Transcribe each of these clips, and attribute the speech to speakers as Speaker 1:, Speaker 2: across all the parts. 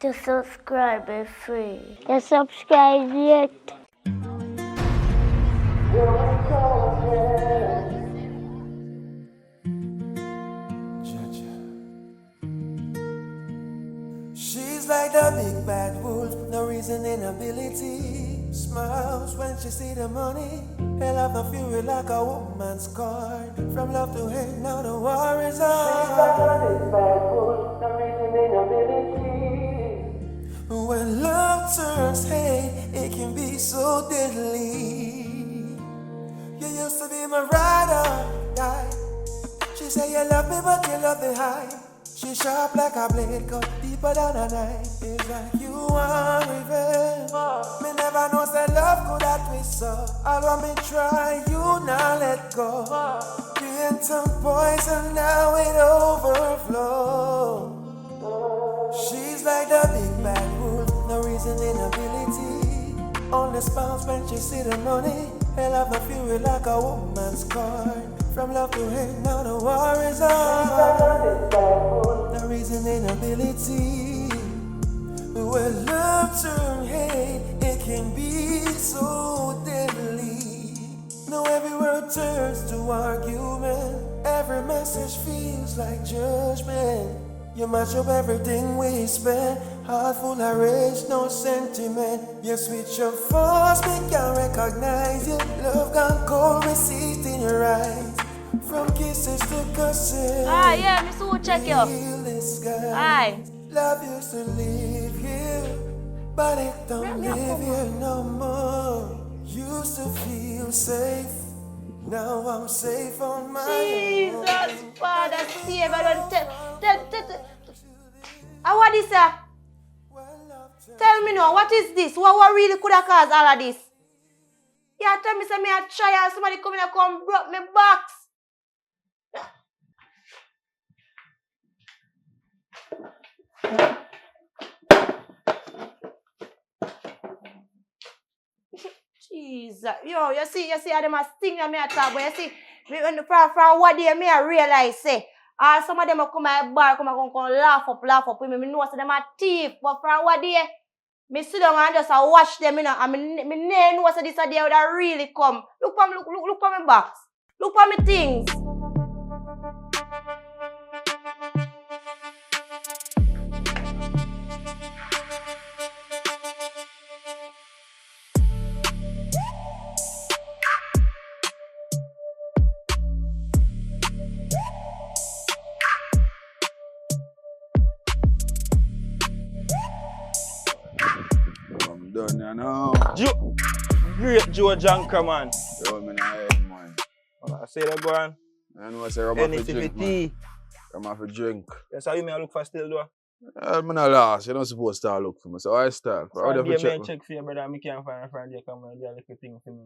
Speaker 1: To subscribe is free. You subscribe yet?
Speaker 2: She's like the big bad wolf, no reasoning ability. Smiles when she see the money. Hell of the fury like a woman's card. From love to hate, now the war is on. She's like the big bad wolf, no reasoning ability. When love turns hate, it can be so deadly. You used to be my ride or die. She say you love me, but you love the hype. She sharp like a blade, cut deeper than a knife. It's like you want revenge. Me never know say love could have twist so. All want me try, you not let go. Being some poison, now it overflow. She's like the big bad wolf, no reasoning ability. Only smiles when she see the money. Hell of a fury like a woman's card. From love to hate, now the war is on. No reasoning ability. When love turns hate, it can be so deadly. Now every word turns to argument. Every message feels like judgment. You match up everything we spend. Heart full of rage, no sentiment. You switch your force, me can't recognize you. Love gone cold, we see it in your eyes. From kisses to curses.
Speaker 3: Yeah, Miss Who check you. Aye.
Speaker 2: Love used to live here, but it don't live here no more. Used to feel safe, now I'm safe on my own.
Speaker 3: Jesus, Father, save. I don't tell. What is that? Tell me now, what is this? What really could have caused all of this? Yeah, tell me, say me a try and somebody come in and come broke me box. Jesus, yo, you see how them a sting me at top, but you see, from what day me I realize, say, some of them a come at bar, come laugh up with me. Me know say them a thief, but from what day, me sit down and just watch them, you know, and me know say this a day would really come. Look for me box. Look for me things.
Speaker 4: Done, you know.
Speaker 5: Great Joe Janka, man.
Speaker 4: Yo, man, I head, man.
Speaker 5: I say that, go on.
Speaker 4: I know I say I'm off for drink, man.
Speaker 5: tea.
Speaker 4: I'm off for drink.
Speaker 5: That's how you may look for still, though.
Speaker 4: I'm not lost. You're not supposed to look for me, so I start.
Speaker 5: So I check for you, brother. I can't find a friend. You come and do a little thing for me.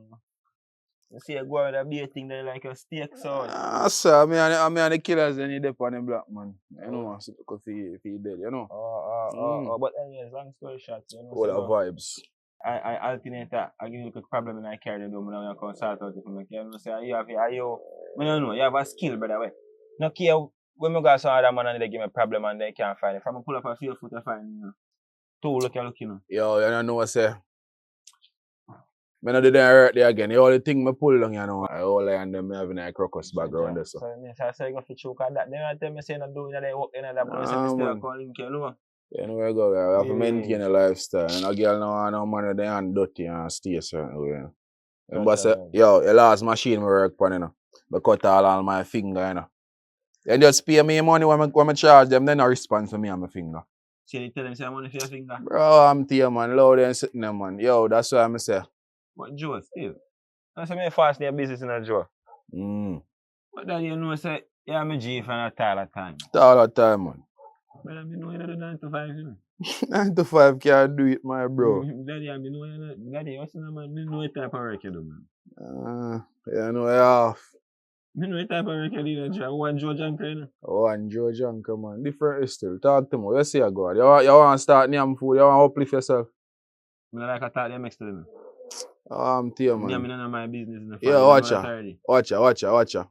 Speaker 5: You see, I go with a beer thing there like a steak sauce.
Speaker 4: Sir, me and the killers, then you dip on the black man. You know, because he dead, you know.
Speaker 5: But anyways, long story short, you know.
Speaker 4: All the vibes.
Speaker 5: I alternate that. I give you a problem and I carry them down and I come start out to make you know, say, you have a skill, brother. Wait. No care when I go to some other man and they give me a problem and they can't find it. From I pull up a field foot, I find you know. Two look, you know. Yo,
Speaker 4: you don't know what I say. I don't do that hurt there again. The only thing I pull down, you know, I all and them having a crocus background there. So
Speaker 5: I say, go for choke at that. Then I tell me, say, not doing that, they work in that, but I still calling you, know.
Speaker 4: You know where I go, we have to maintain a lifestyle. And a girl now, no man, they hand dirty and stay a certain way. But say, yo, the last machine I work on, you know. I cut all my finger, you know. They just pay me money when I charge them, then I respond to me on my finger.
Speaker 5: So you tell them, say, I'm money for your finger?
Speaker 4: Bro, I'm here, man. Loud and sitting there, man. Yo, that's what I'm say.
Speaker 5: But Joe, still. That's why I fast their business in a Joe. But then you know, say, yeah, I'm a G for a all the time.
Speaker 4: All the time, man.
Speaker 5: But I know you're not 9 to 5, you know.
Speaker 4: 9 to 5 can't do it, my bro.
Speaker 5: Daddy, I know you're not. Daddy, what's the name? I know what type of work you do, man.
Speaker 4: Yeah, I know you're off.
Speaker 5: I know what type of work you do, Joe. One Joe Janka, you know.
Speaker 4: One Joe Janka, man. Different still. Talk to me. You see, God. You want to start name food? You want to uplift yourself?
Speaker 5: I like to talk them next to them.
Speaker 4: I'm here, man.
Speaker 5: Yeah, I know my business.
Speaker 4: Yeah, watch ya.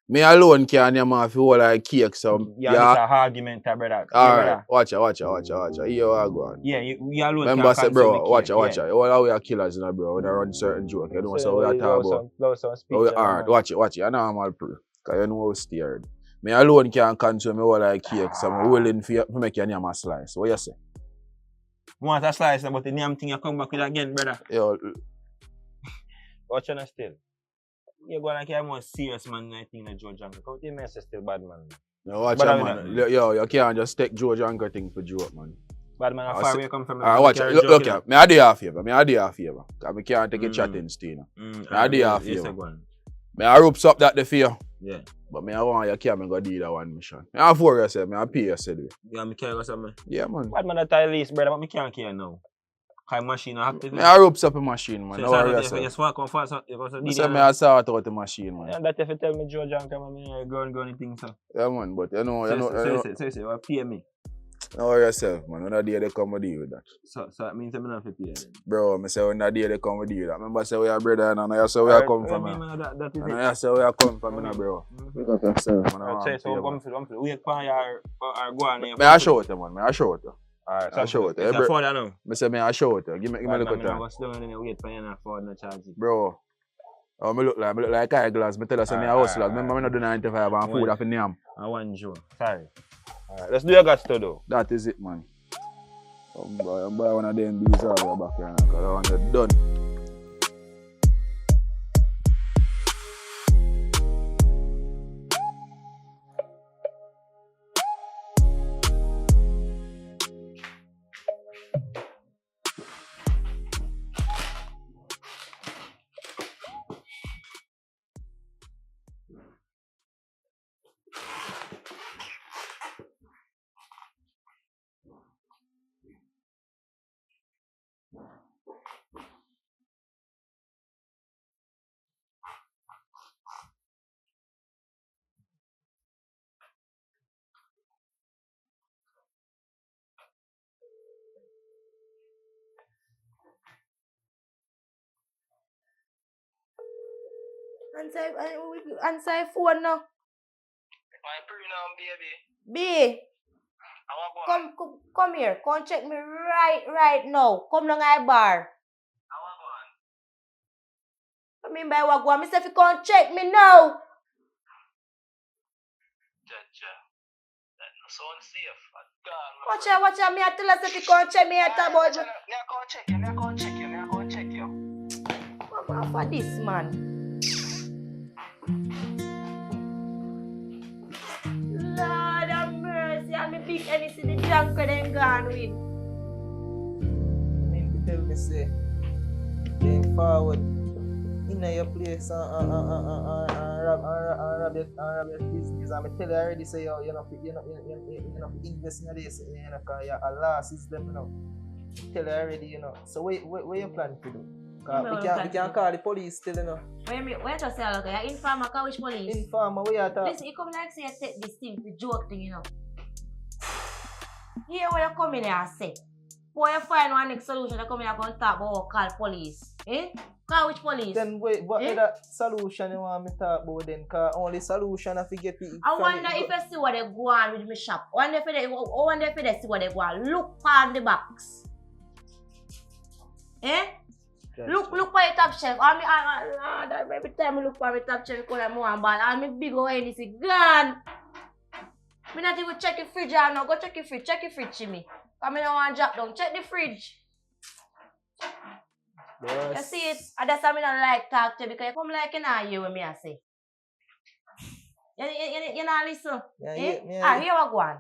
Speaker 4: Me alone can name off the whole like cake, so
Speaker 5: Yeah, it's an argument, brother.
Speaker 4: alright, watch it. Here I go on.
Speaker 5: Yeah, you alone
Speaker 4: Remember,
Speaker 5: can
Speaker 4: say, bro,
Speaker 5: consume
Speaker 4: watch
Speaker 5: the
Speaker 4: it.
Speaker 5: cake.
Speaker 4: All how we are killers, you know, bro. When I run certain joke, you know, so we are talking about.
Speaker 5: Blow some
Speaker 4: Alright, watch it. You know I'm all pro. Because you know how steered. Me alone can consume me whole like cake, so I'm willing for make your name a slice. What you say?
Speaker 5: Want a slice, but the damn thing you come back with again, brother.
Speaker 4: Yo,
Speaker 5: Watch on still. You're going like you're more serious man than I think that Joe Junker. How do you mess still bad man?
Speaker 4: yo, watch
Speaker 5: But
Speaker 4: it,
Speaker 5: I mean
Speaker 4: man.
Speaker 5: that,
Speaker 4: Yo, you can't just take Joe Junker thing for joke, man.
Speaker 5: Bad man, how far away you come from?
Speaker 4: Alright, watch it. Look here. Me I do half favor. Because I can't take a chatting still. I do half favor. Me I ropes up that the fear.
Speaker 5: Yeah.
Speaker 4: But me I want you can't go do that one mission. Me I for yourself, me I pay yourself.
Speaker 5: Yeah, me carry something.
Speaker 4: Yeah, man.
Speaker 5: Bad man, that tile lease, brother, but me can't care now. High machine active.
Speaker 4: Me I ropes up a machine, man.
Speaker 5: So
Speaker 4: No worry yourself.
Speaker 5: you swap come fast. You
Speaker 4: Say me I sort out the machine, man.
Speaker 5: yeah, that if you tell me Joe Junker, man, me go and anything, so.
Speaker 4: Yeah, man, but you know,
Speaker 5: So pay me.
Speaker 4: no worry yourself, man. When that day they come with you with that.
Speaker 5: So that means I'm not pay then.
Speaker 4: Bro, me say when that day they come with you that. Remember say we are brother and I say where I come from.
Speaker 5: That is
Speaker 4: And
Speaker 5: it.
Speaker 4: I say where I come from, bro. Pick up yourself, man.
Speaker 5: I'll say so come for wait for your go on here.
Speaker 4: Me I show it, man. Me I show it.
Speaker 5: Alright,
Speaker 4: I show it.
Speaker 5: It's a further now.
Speaker 4: Me say me I show it. Give me a look at
Speaker 5: I
Speaker 4: that.
Speaker 5: was down and wait for you and afford no charge.
Speaker 4: Bro. Oh, me look like eyeglass. Me tell us me a hustler. Remember me not do 95 and food off in name.
Speaker 5: I want Joe. Sorry. Alright, let's do your guts to do.
Speaker 4: That is it, man. I'm buy one of them bees out of back here because I want it done.
Speaker 3: Answer phone now.
Speaker 6: My pronoun, baby.
Speaker 3: B. Come here. Come check me right now. Come down my bar. What mean by what go on? Me say if you come check me now.
Speaker 6: That no sound safe.
Speaker 3: Watch out. Me I tell us if you come check me at about you.
Speaker 6: Me I go check you.
Speaker 3: Come on for this man. Lord have mercy. I'm a big anything the junker then gone with.
Speaker 7: You tell me say, going forward, in your place and rob your business. I'm tell you already say you know invest in this, you know, cause your loss is them, you know. Tell you already, you know. So what you plan to do? We can't call the police still, you know.
Speaker 3: Where to say okay? You informer, call which police?
Speaker 7: Informer, where you talk?
Speaker 3: Listen, you come like say you take this thing, the joke thing, you know. Here where you come in here and say, boy, you find one next solution, you come in here and talk about call police. Eh? Call which police?
Speaker 7: Then wait, what other solution you want me to talk about then? Cause only solution I forget it.
Speaker 3: I wonder if you see what they go on with my shop. I wonder if they see what they go on. Look on the box. Eh? Look for the top shelf. Every time I look for the top shelf, I come and ball. And my big old anything gone. I not even check the fridge now. Go check the fridge. Check the fridge, Jimmy. Come in and want to drop down. Check the fridge.
Speaker 7: Yes.
Speaker 3: You see it? And that's why I don't like talk to you because you come like you know hear what me I say. You not listen?
Speaker 7: Yeah,
Speaker 3: eh?
Speaker 7: yeah.
Speaker 3: Here we go on.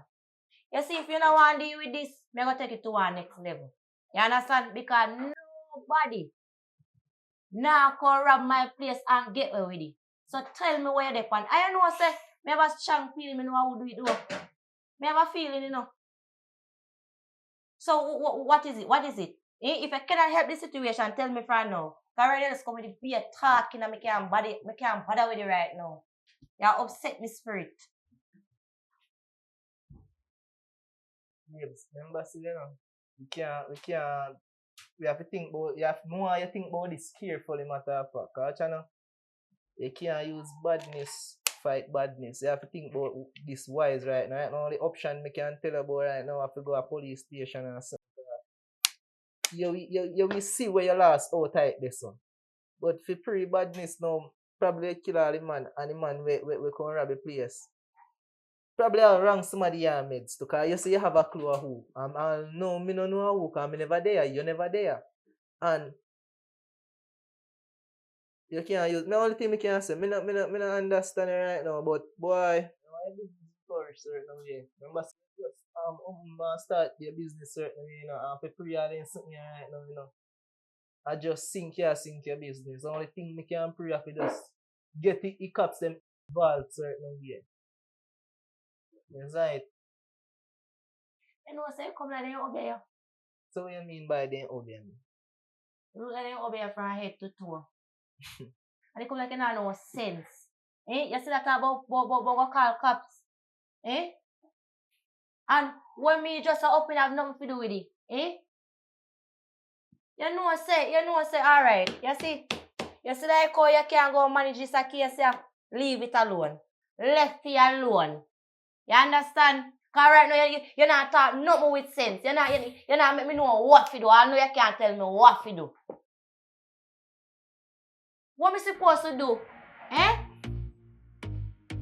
Speaker 3: You see, if you don't want to deal with this, I'm going to take it to our next level. You understand? Because nobody now come rob my place and get away with it. So tell me where they pan. I know say, me have a strong feeling, me know how to do it though. Me have a feeling, you know. So what is it? What is it? If I cannot help this situation, tell me from now. Because right now, it's coming to be a talking and I can't bother with it right now. You upset my spirit.
Speaker 7: Yes, remember, see, you know, we have to think about, you have to know how you think about this carefully, matter of fact. Because, you know, you can't use badness fight badness. You have to think about this wise right now. Right now, the option I can tell you about right now, I have to go to a police station and something. You will see where you lost out type this one. But for pre-badness now, probably kill all the man and the man we come rob the place. Probably I'll wrong somebody your meds too, because you see you have a clue of who. No, me no know who, because me never there, you never there. And you can't use, the only thing I can say, me not understand it right now, but boy, my business flourish certain way. Remember, just start your business certain way, you know, and for pre-all in something right now, you know. I just sink your business. The only thing I can pray for just get the cops them involved certain way. That's right.
Speaker 3: You know, say, come like they obey you.
Speaker 7: So what you mean by they obey me?
Speaker 3: Look like they obey you from head to toe. And they come like you don't know sense. Eh? You see that about call cops? Eh? And when me just open have nothing to do with it. Eh? You know say, alright. You see like how you can't go manage this case, leave it alone. Left it alone. You understand? Cause right now you're not talking nothing with sense. You're not make me know what to do. I know you can't tell me what to do. What me supposed to do? Eh?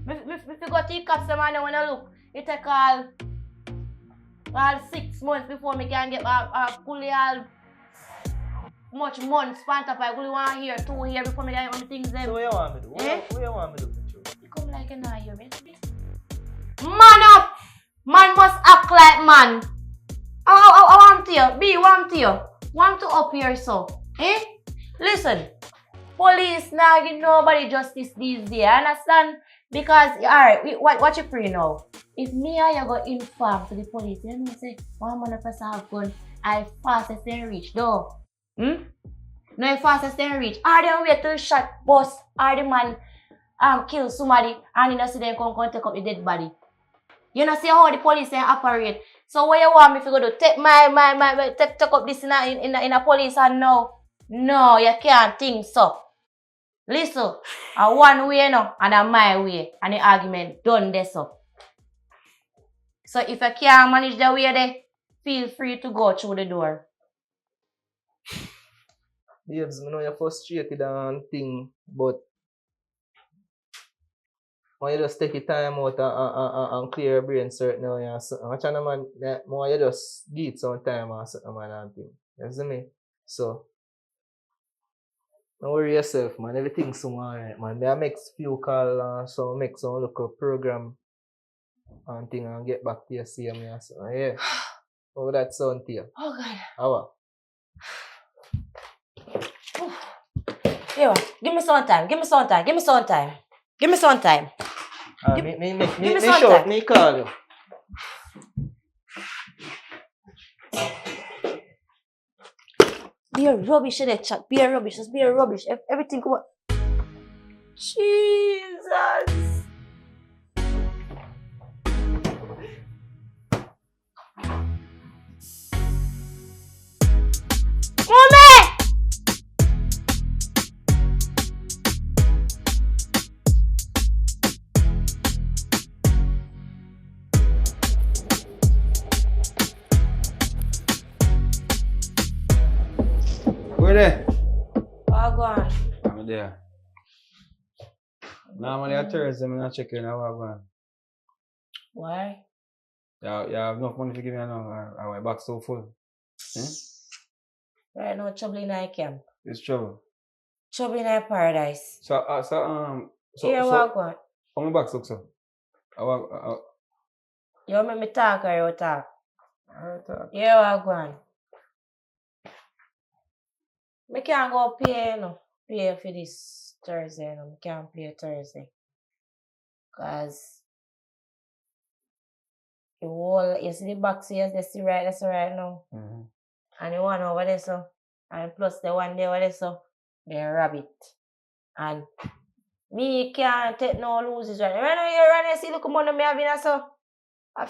Speaker 3: If you go to the cops them and when I look, it take all 6 months before me can get fully all much months spent up. I only 1 year, 2 years before me get on the things them.
Speaker 7: So what you want me to do?
Speaker 3: Eh?
Speaker 7: What you want me to do?
Speaker 3: You come like you not hear me. Man up! Man must act like man. I want you. B, want you. Want to up here so. Eh? Listen. Police now give nobody justice these days. Understand? Because, alright, what you pray now? If me and you go inform to the police, you know say, one man person have gun, I fastest they reach though. No, I fastest they reach. Are they wait till shot boss? Are the man kill somebody and you know see them come take up the dead body? You know see how the police operate. So what you want me to go do? Take take up this in a police and no, you can't think so. Listen, a one way no and a my way and the argument done this up. So if you can't manage the way there, feel free to go through the door.
Speaker 7: Babes, I know you're frustrated and thing, but when you just take your time out and clear your brain certain way and something, watch out, man, more you just give it some time and something, man, and thing. You see me? So, don't worry yourself, man. Everything's so alright, man. I make few calls, so make some local program and thing and get back to you, see me and so. Yeah. How that sound to you?
Speaker 3: Oh God.
Speaker 7: How?
Speaker 3: Yeah, give me some time. Me some
Speaker 7: Sure,
Speaker 3: time.
Speaker 7: me call you.
Speaker 3: Be a rubbish in the chat. Be a rubbish. Just be a rubbish. Everything come on. Jesus. Mommy!
Speaker 5: Where there?
Speaker 3: Oh, go on.
Speaker 5: I'm there. Normally at Thursday, I'm not checking how I'm going.
Speaker 3: Why?
Speaker 5: You have enough money to give me now, or my box so full.
Speaker 3: Right now, trouble in our camp.
Speaker 5: It's trouble.
Speaker 3: Trouble in our paradise.
Speaker 5: So,
Speaker 3: Here, what go on?
Speaker 5: how my box look so?
Speaker 3: You want me talk or you talk?
Speaker 5: Alright,
Speaker 3: Here, what go on? I can't go pay for this Thursday. I can't pay Thursday. Because the whole, you see the box here, that's right now.
Speaker 5: Mm-hmm.
Speaker 3: And the one over there, so. And plus the one there over there, so. They rob it. And me can't take no losses right now. Right now, you see, look money me having, so. I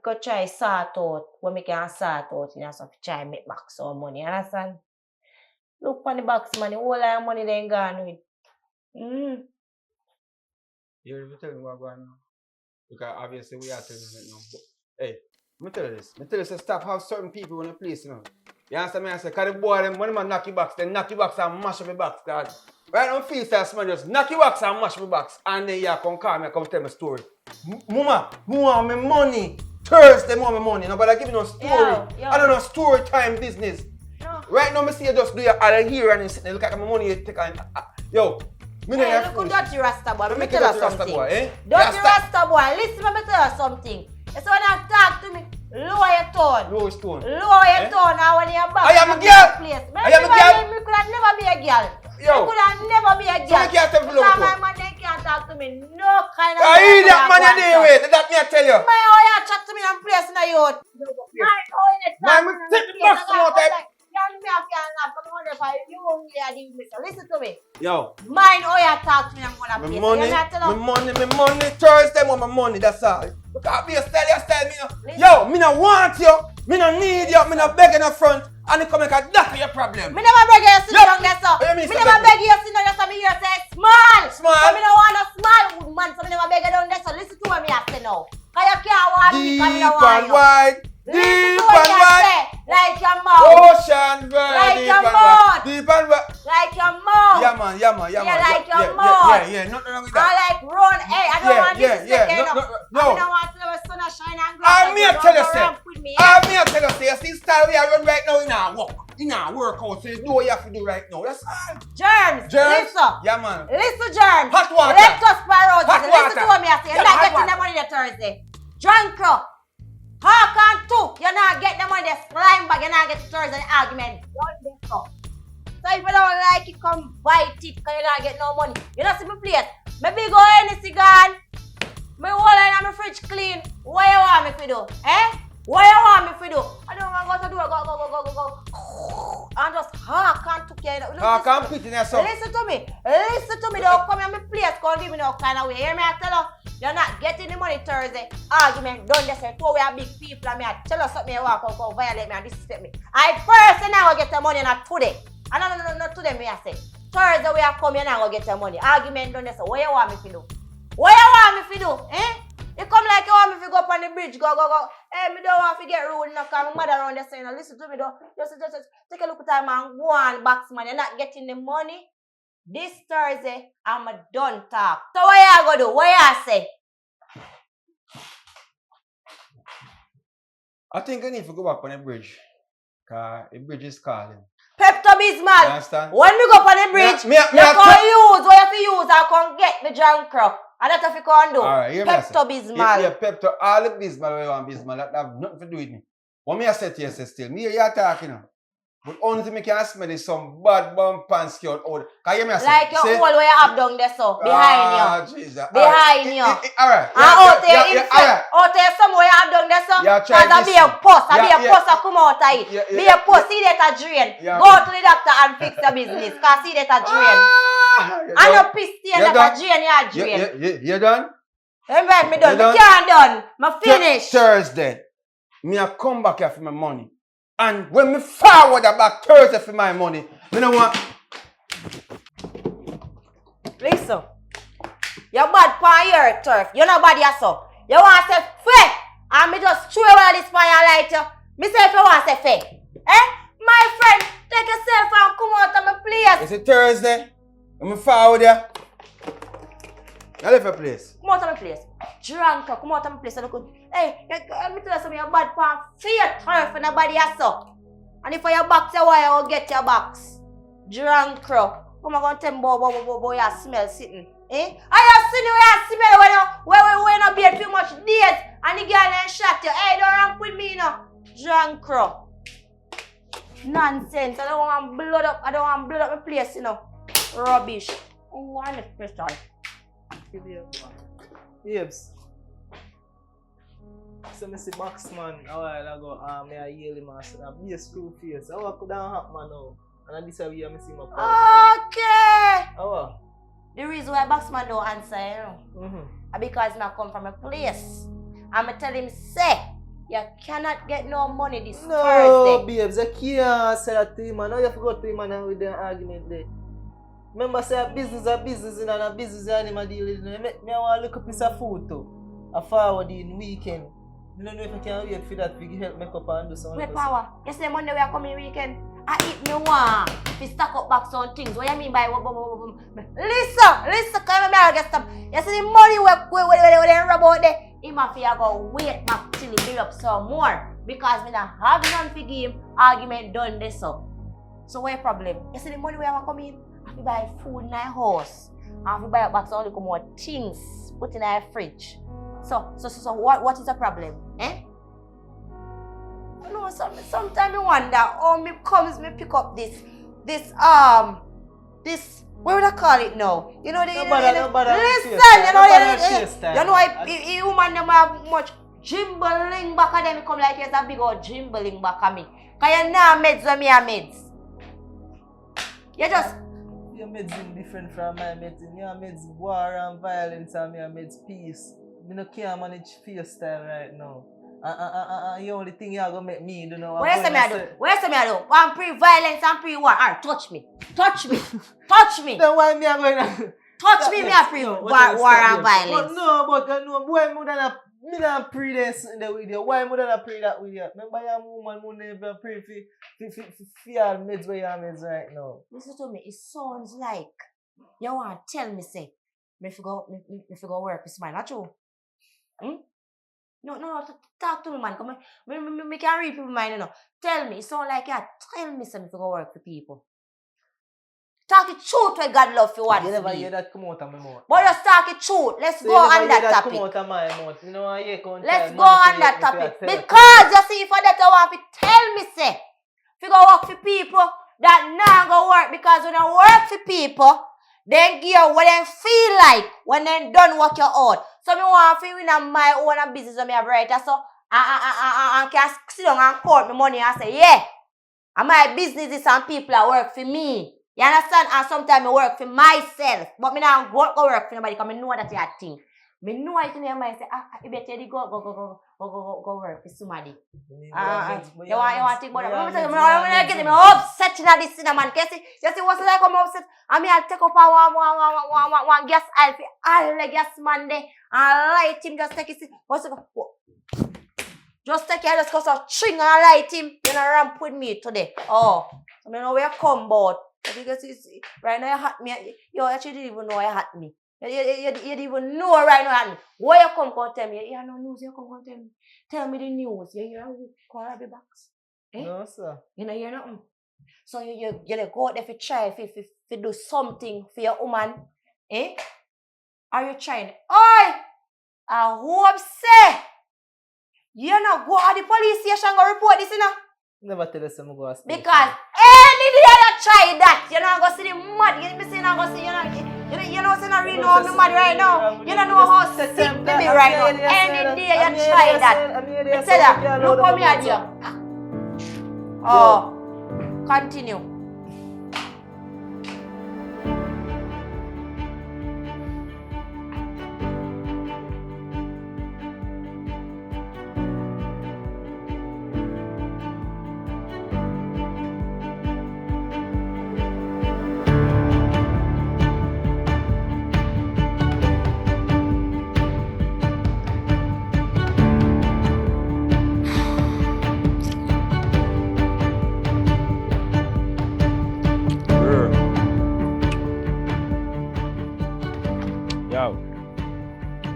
Speaker 3: go try sort out what me can sort out, you know, so try make back some money, you understand? Look on the box money, all our money they gone with.
Speaker 8: You already tell me what going on. Because obviously we are telling you right now. But, hey, let me tell you this. Me tell you to stop how certain people run a place, you know. You understand me? I say, because the boy, them, when them knock your box, they knock your box and mash up your box. God. Right now, feel that somebody just knock your box and mash up your box. And then you come call me and come tell me a story. Mama, who want me money? Thursday, want me money. Nobody give me no story.
Speaker 3: Yo.
Speaker 8: I don't know story time business.
Speaker 3: No.
Speaker 8: Right now, me see you just do your other here and you sit there, look at my money you take and... yo. Me know
Speaker 3: Hey,
Speaker 8: you're
Speaker 3: look
Speaker 8: foolish.
Speaker 3: at dirty Rasta boy. Let me
Speaker 8: Make
Speaker 3: tell
Speaker 8: it
Speaker 3: you
Speaker 8: dirty Rasta
Speaker 3: something.
Speaker 8: boy, eh?
Speaker 3: Dirty
Speaker 8: Yeah, stop.
Speaker 3: Rasta boy, listen, let me tell you something. So when I talk to me, lower your tone.
Speaker 8: Lower stone.
Speaker 3: Lower your tone now when you're back.
Speaker 8: I am a
Speaker 3: to
Speaker 8: girl.
Speaker 3: the place.
Speaker 8: I am a girl.
Speaker 3: Me could have never be a girl.
Speaker 8: Yo.
Speaker 3: Me could have never be a
Speaker 8: So
Speaker 3: girl.
Speaker 8: you can't tell me lower
Speaker 3: Because my
Speaker 8: tone.
Speaker 3: man, they can't talk to me. No kind of
Speaker 8: I hear that man you deal with. That me I tell you.
Speaker 3: My how you chat to me and place in the youth. My how you
Speaker 8: Man,
Speaker 3: talk
Speaker 8: me
Speaker 3: to me
Speaker 8: take
Speaker 3: and
Speaker 8: the
Speaker 3: place.
Speaker 8: box from out there.
Speaker 3: You me have to laugh. Come on, if you won't hear this. Listen to me.
Speaker 8: Yo.
Speaker 3: Mind how you talk to me and go to
Speaker 8: My
Speaker 3: place.
Speaker 8: money,
Speaker 3: You not tell them.
Speaker 8: my money, Thursday want my money, that's all. Look at me, you style me.
Speaker 3: Listen.
Speaker 8: Yo, me no want you, me no need you, me no beg in the front, and you come make a that your problem.
Speaker 3: Me never beg you to sit
Speaker 8: Yep.
Speaker 3: down there, so.
Speaker 8: What you mean,
Speaker 3: Me
Speaker 8: sir,
Speaker 3: never
Speaker 8: beg
Speaker 3: beg you to sit down there, so me hear say small.
Speaker 8: Small.
Speaker 3: So me don't want a small woman, so me never beg you down there, so listen to what me have to know. Cause you can't want me, cause me
Speaker 8: Deep
Speaker 3: don't want
Speaker 8: and
Speaker 3: you.
Speaker 8: wide,
Speaker 3: Listen
Speaker 8: deep
Speaker 3: to what
Speaker 8: and
Speaker 3: you
Speaker 8: wide,
Speaker 3: say, like your mouth.
Speaker 8: ocean very
Speaker 3: Like
Speaker 8: deep
Speaker 3: your
Speaker 8: and
Speaker 3: mouth.
Speaker 8: wide, deep and wide.
Speaker 3: Like your mouth.
Speaker 8: Yeah man, yeah man, yeah man.
Speaker 3: like your
Speaker 8: yeah,
Speaker 3: mouth.
Speaker 8: yeah, nothing wrong with
Speaker 3: I
Speaker 8: that.
Speaker 3: like run, hey, I don't want this to
Speaker 8: yeah,
Speaker 3: take
Speaker 8: no.
Speaker 3: I don't want to have a sun shine and go.
Speaker 8: I me tell you, say.
Speaker 3: With me,
Speaker 8: I me tell you, say, you see style we are run right now in our work. In our workout, so you do what you have to do right now. That's all.
Speaker 3: Germs,
Speaker 8: Germs?
Speaker 3: listen.
Speaker 8: Yeah man.
Speaker 3: Listen, Germs.
Speaker 8: Hot water.
Speaker 3: Leptospirosis.
Speaker 8: Hot
Speaker 3: Listen
Speaker 8: water.
Speaker 3: to what me I say. You're
Speaker 8: Yeah,
Speaker 3: not
Speaker 8: hot
Speaker 3: getting the
Speaker 8: water.
Speaker 3: money the Thursday. Drunk up. Hawk and two. You're not getting the money the slime bag. You're not getting Thursday argument. Don't get up. So if you don't like it, come bite it because you're not getting no money. You don't see me place. Maybe go any cigar. My whole line of my fridge clean. What you want me to do? Eh? What you want me to do? I don't want to go to do it. Go. And just hawk and took care of it.
Speaker 8: I can't put in there so.
Speaker 3: Listen to me. Don't come in my place. Come give me no kind of way. Hear me? I tell you, you're not getting the money Thursday. Argument done. They say, we are big people. And me, I tell you something. You walk out, violate me and disrespect me. I first and I will get the money, not today. And no, not today. Me I say Thursday we are coming and I will get the money. Argument done. They say, what you want me to do? What you want me to do? Eh? You come like you want me to go up on the bridge, go. Hey, me don't want to get rude enough because my mother around there saying, listen to me though. Just take a look at time and go on box man. You're not getting the money. This Thursday, I'm a done talk. So what you gonna do? What you say?
Speaker 8: I think I need to go back on the bridge. Because the bridge is calling.
Speaker 3: Pepto-Bismol.
Speaker 8: You understand?
Speaker 3: When we go up on the bridge,
Speaker 8: Me-
Speaker 3: you can use what you have to use and can get the drunk crop. And that's what you can do.
Speaker 8: Alright, hear me.
Speaker 3: Pepto-Bismol.
Speaker 8: Yeah, Pepto, all the Bismol, where you want Bismol, that have nothing to do with me. What me I say to you, say still, me here you talking now. But only thing I can smell is some bad bum pants skirt out. Can you hear me?
Speaker 3: Like your
Speaker 8: say,
Speaker 3: hole where you have down there, so behind you.
Speaker 8: Jesus.
Speaker 3: Behind you.
Speaker 8: Alright.
Speaker 3: And out there inside, out there somewhere you have done there, so
Speaker 8: Yeah, try
Speaker 3: because I
Speaker 8: this
Speaker 3: be a
Speaker 8: one.
Speaker 3: pus, I be
Speaker 8: Yeah,
Speaker 3: a
Speaker 8: yeah.
Speaker 3: pus, I come out of it.
Speaker 8: Yeah,
Speaker 3: Be
Speaker 8: yeah,
Speaker 3: a pus, see that a drain.
Speaker 8: Yeah.
Speaker 3: Go to the doctor and fix the business, because see that a drain. I no piss stain
Speaker 8: You
Speaker 3: that
Speaker 8: done?
Speaker 3: a drain, you a drain.
Speaker 8: You done?
Speaker 3: Remember me done,
Speaker 8: You done?
Speaker 3: me can't done, me finish.
Speaker 8: Thursday, me a come back here for my money. And when me forward back Thursday for my money, me no want.
Speaker 3: Listen, you're bad for your turf. You're not bad yourself. You want to say fair, and me just throw away this fire light you. Me say if you want to say fair. Eh? My friend, take yourself and come out of my place.
Speaker 8: It's a Thursday. I'm forward here. I left your place.
Speaker 3: Come out of my place. Drunk, come out of my place. Hey, let me tell you something. You're bad for your turf and nobody yourself. And if your box, you will get your box. Drunk, come on, tell me boy, you smell sitting. Eh? I seen you smell when you be too much days and the girl then shot you. Hey, don't rank with me now. Drunk crow. Nonsense. I don't want blood up. I don't want blood up my place, you know. Rubbish. I want the special.
Speaker 7: Babes. So me see Boxman a while ago, me a yell him and said, be a screw face. How could that happen now? And this is where me see my father.
Speaker 3: Okay.
Speaker 7: How?
Speaker 3: The reason why Boxman don't answer, you know, because I come from a place. I'm going to tell him, say, you cannot get no money this
Speaker 7: No,
Speaker 3: Thursday.
Speaker 7: babes, I can't say that to him. Now you have to go to him and with the argument there. Remember say a business, and a business animal deal. Me want to look a piece of food too. A forward in weekend. I don't know if I can wait for that to help make up and do something.
Speaker 3: Wait, Power. Yesterday Monday we are coming weekend. I eat me one. If you stack up back some things, what you mean by listen, come here, get stop. Yesterday money we rub out there. He must go wait back till he build up some more. Because we don't have none for give argument done this so. So what problem? Yesterday money we are coming. I have to buy food in our house. I have to buy back some more things put in our fridge. So what is the problem? Eh? No, sometimes I wonder how me pick up this what would I call it now? You know
Speaker 7: Listen,
Speaker 3: you know I woman them have much jimbling back at them come like it's a big old jimbling back at me. Cause you know meds when me are meds. You just
Speaker 7: your medicine different from my medicine. Your meds war and violence and my meds peace. Me no can't manage fear style right now. The only thing you're gonna make me do now.
Speaker 3: Where's me I do? One pre-violence and pre-war. Alright, touch me. Touch me.
Speaker 7: Then why me are going to
Speaker 3: touch me, me a pre-war and violence.
Speaker 7: But why would I me not pray this in the video? Why would I pray that with you? Remember your woman who never pray for your meds where your meds right now.
Speaker 3: Listen to me, it sounds like you want to tell me say me go work with mine, not true? No, talk to me, man. Come on. Me can read people mind, you know. Tell me. It sound like you tell me something to go work for people. Talk the truth where God love you what.
Speaker 7: You never hear that come out of my mouth.
Speaker 3: But just talk the truth. Let's go on that topic.
Speaker 7: Come out of my mouth. You know,
Speaker 3: let's go on that topic. Because you see, for that you want to tell me, say, if you go work for people that now go work, because when you work for people, then give you what they feel like when they done work you out. So me want to win my own business when me have right. So I can sit down and count my money and say, yeah, and my business is some people that work for me. You understand? And sometimes I work for myself. But me not go work for nobody because I know that you think. Me know it in your mind say, you better go work for somebody. You want to think about that? I'm getting me upset in this cinnamon. You see what's like I'm upset? I mean I'll take up one gas oil for all the gas man there and light him, just take it. Just take it, just go so string and light him. You know ramp with me today. Oh, I don't know where you come about. Because right now you hurt me. You actually didn't even know you hurt me. You didn't even know right now. Why you come tell me? You have no news, you come tell me. Tell me the news. You hear who call the box? Eh?
Speaker 7: No, sir.
Speaker 3: You know, hear nothing. So you go out there to try to do something for your woman. Eh? Are you trying? Oi! I hope say you not go to the police station and go report this, you know?
Speaker 7: Never tell us I'm going to
Speaker 3: because any day you try that, you're not going to see the mud. You're not going to see, you know, so not really know me mad right now. You don't know how sick to be right now. Any day you try that. I tell you, look how me at you. Oh, continue.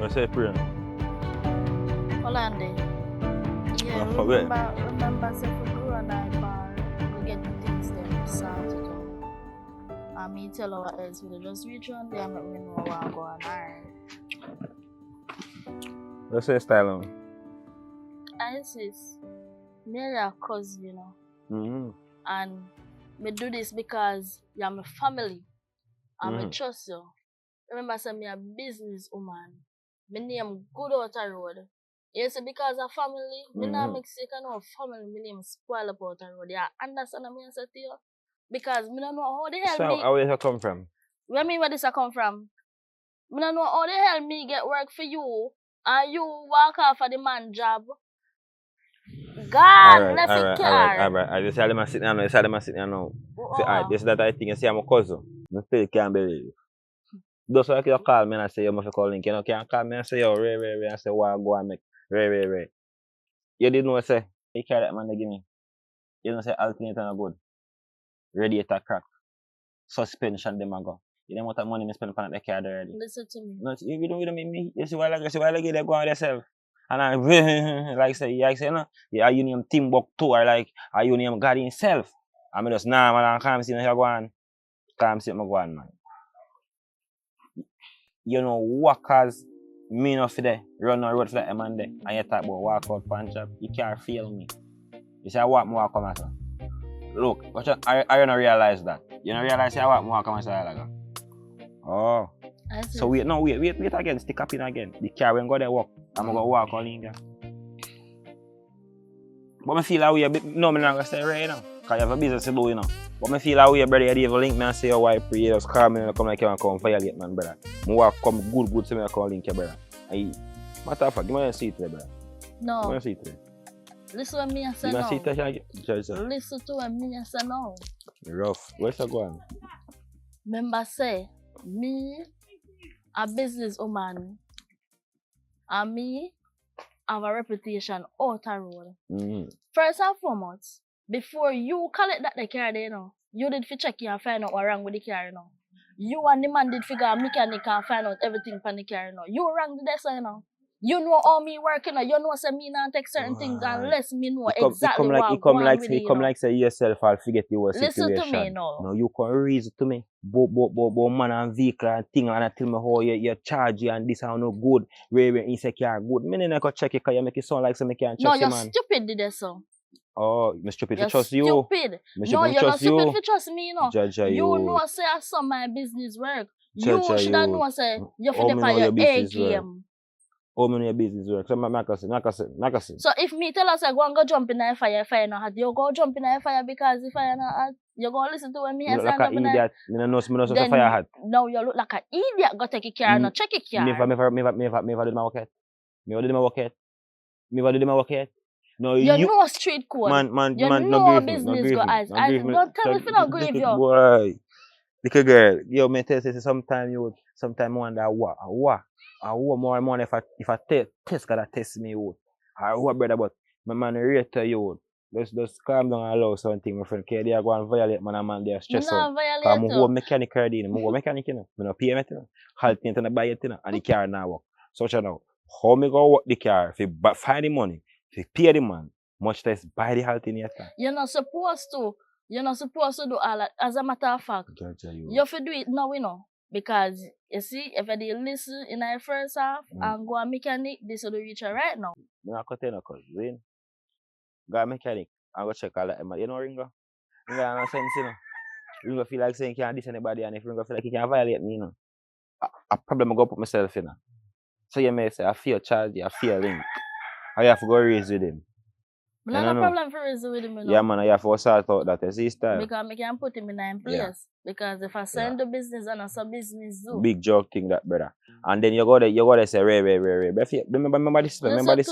Speaker 5: Say prayer.
Speaker 9: Holande. Yeah, remember say we go on our bar, we get the things them sorted out. And me tell our else we just reach on there and we know what I'm going on.
Speaker 5: Let's say style on.
Speaker 9: I sis, me and your cousin, you know. And me do this because you're my family. And me trust you. Remember say me a business woman. My name good out the road. You see, because of family, me not make sick of family, my name spoil up out the road. You understand what I say to you? Because me don't know how the hell
Speaker 5: so, how did it come from?
Speaker 9: What mean where this come from? Me don't know how the hell me get work for you and you walk off of the man job. God, let me care.
Speaker 5: Alright. I just tell them I sit down now. So, alright, this is that I think I see I'm a cousin. I still can't believe. Just like you call me and I say you must call link. You know, can't call me and say yo, Ray, and say what go and make Ray. You didn't know say you carry that man they give me. You don't say alternator no good. Radiator crack. Suspension them a go. You know what money me spend on that car already.
Speaker 9: Listen to me.
Speaker 5: No, you don't make me. You see why I get they go on yourself. And I like say no. Yeah, you name Timbuktu or like you name God himself. I mean just nah man I can't see no go on. Can't see me go on man. You know what cause me no for there run on road for that man there and you talk about walk out punch up. You can't feel me. You say I walk more come out. Look, I don't realize that. You don't realize I walk more come out. Oh. So wait again, stick up in again. The car when go there walk. I'm gonna walk all in. But I feel how you no me not gonna stay right now. Cause you have a business to do, you know. But I feel how you brother you even link me and say oh why pray just call me and come like you and come violate man brother. I walk come good to me and call link you brother. Matter of fact, give me a seat there, brother.
Speaker 9: No.
Speaker 5: Give me a seat there.
Speaker 9: Listen to me and say
Speaker 5: Give me
Speaker 9: no.
Speaker 5: a seat there,
Speaker 9: Listen to me and say no.
Speaker 5: Rough. Where's that going?
Speaker 9: Remember say, me, a business woman, and me have a reputation out the road.
Speaker 5: Mm-hmm.
Speaker 9: First and foremost, before you collect that the car there, you know, you did fi check and find out what wrong with the car, you know. You and the man did figure out mechanic and find out everything from the car, you know. You wrong the desk, you know. You know how me working, you know. You know say me not take certain things unless me know exactly what I'm going with it, you know.
Speaker 5: Like say yourself, I'll forget your situation.
Speaker 9: Listen to me now.
Speaker 5: No, you can reason to me. But man and vehicle and thing and I tell me how you charge you and this are no good. Where insecure good. Me not go check it because you make it sound like some can trust
Speaker 9: no,
Speaker 5: you,
Speaker 9: you're
Speaker 5: man.
Speaker 9: stupid did that so.
Speaker 5: Oh, I'm stupid
Speaker 9: You're
Speaker 5: to trust you.
Speaker 9: Stupid. No, you're not stupid to trust me, no.
Speaker 5: You
Speaker 9: know say I saw my business work.
Speaker 5: Judge
Speaker 9: you should have known say you fit
Speaker 5: me
Speaker 9: for
Speaker 5: know
Speaker 9: your
Speaker 5: your business
Speaker 9: A game.
Speaker 5: work. How many your business work? So I can say.
Speaker 9: So if me tell us I go and go jump in the fire not hot, you go jump in the fire because the fire not hot. You go listen to when me
Speaker 5: You look like an idiot. Me no know the fire hot.
Speaker 9: No, you look like an idiot. Go take a car and check a car.
Speaker 5: Me never did my work yet. Me never did my work yet. No,
Speaker 9: you know street code.
Speaker 5: Man,
Speaker 9: you
Speaker 5: no
Speaker 9: know
Speaker 5: grieve
Speaker 9: business
Speaker 5: me.
Speaker 9: go eyes. Don't tell me if you don't grieve you.
Speaker 5: Boy, little girl, yo, me tell you sometime I wonder what more money if I test gotta test me out. Or what brother, but my man rate you. Just calm down and allow something, my friend. Cause they are going to violate man they are stressed out. Cause I'm a mechanic already. I'm a mechanic, you know. I'm a pay me, you know. Halt me to buy it, you know. And the car now work. So you know, how me go work the car, if you find the money, if you pay the man, much less buy the halt in your time.
Speaker 9: You're not supposed to do all that. As a matter of fact, you have to do it now, you know. Because you see, if I did listen in the first half and go a mechanic, this will reach her right now.
Speaker 5: I'm not going to tell you, cause go a mechanic and go check all that. You know, Ringo? Ringo have no sense, you know. Ringo feel like saying he can't diss anybody, and if Ringo feel like he can't violate me, you know. A problem I go put myself in. So you may say, I feel charged, I feel link. I have to go raise with him.
Speaker 9: I have no problem for raising with him, you know.
Speaker 5: Yeah, man, I have to sort out that. You see, style.
Speaker 9: Because I can put him in a place. Yeah. Because if I send the business and I saw business do.
Speaker 5: Big joke thing that, brother. And then you go there say, Ray. Remember this,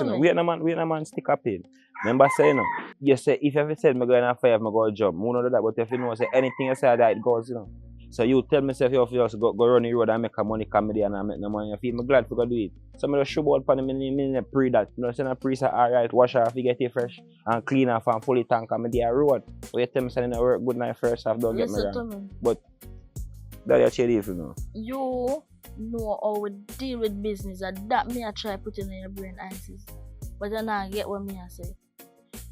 Speaker 5: we ain't a man stick up in. Remember saying, you say, if you ever said, I'm going to fire, I'm going to jump. I know that, but if you know, say anything you say that, it goes, you know. So you tell me, say, if you just go run the road and make a money comedy and I make no money, I feel me glad to go do it. So I just show out for me, pre that. You know, say, a pre say, alright, wash off, you get it fresh, and clean off and fully tank and me road. But you tell me, say, work good night first half, don't get me wrong. But that you change if you know.
Speaker 9: You know how we deal with business, and that me I try putting in your brain answers. But you not get what me I say.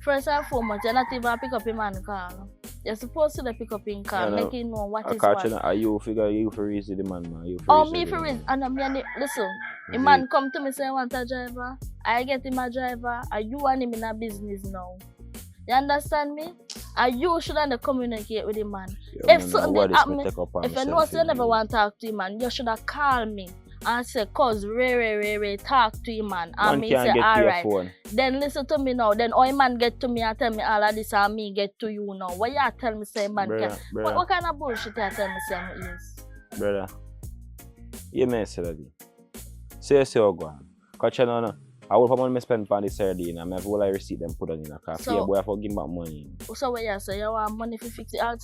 Speaker 9: First and foremost, you're not even pick up your man call. You're supposed to pick up in car, make him know what is what.
Speaker 5: Are you figure you for reason the man, man?
Speaker 9: Me for reason. And I'm listen, the man come to me say I want a driver. I get him a driver. And you and him in a business now. You understand me? And you shouldn't communicate with the man.
Speaker 5: Yeah,
Speaker 9: if something happen, if you know you never want to talk to him, man, you should have called me and say, cause Ray, talk to him, man. And me say, alright. Then listen to me now. Then all man get to me and tell me all of this and me get to you now. What you tell me say, man? What kind of bullshit you tell me say me is?
Speaker 5: Brother, you may say that. Say how go on. Cause you know, I will probably spend on the sardine and I have all I receipt them put on in a car. So, boy, I for give back money.
Speaker 9: So what you say? You want money to fix it out?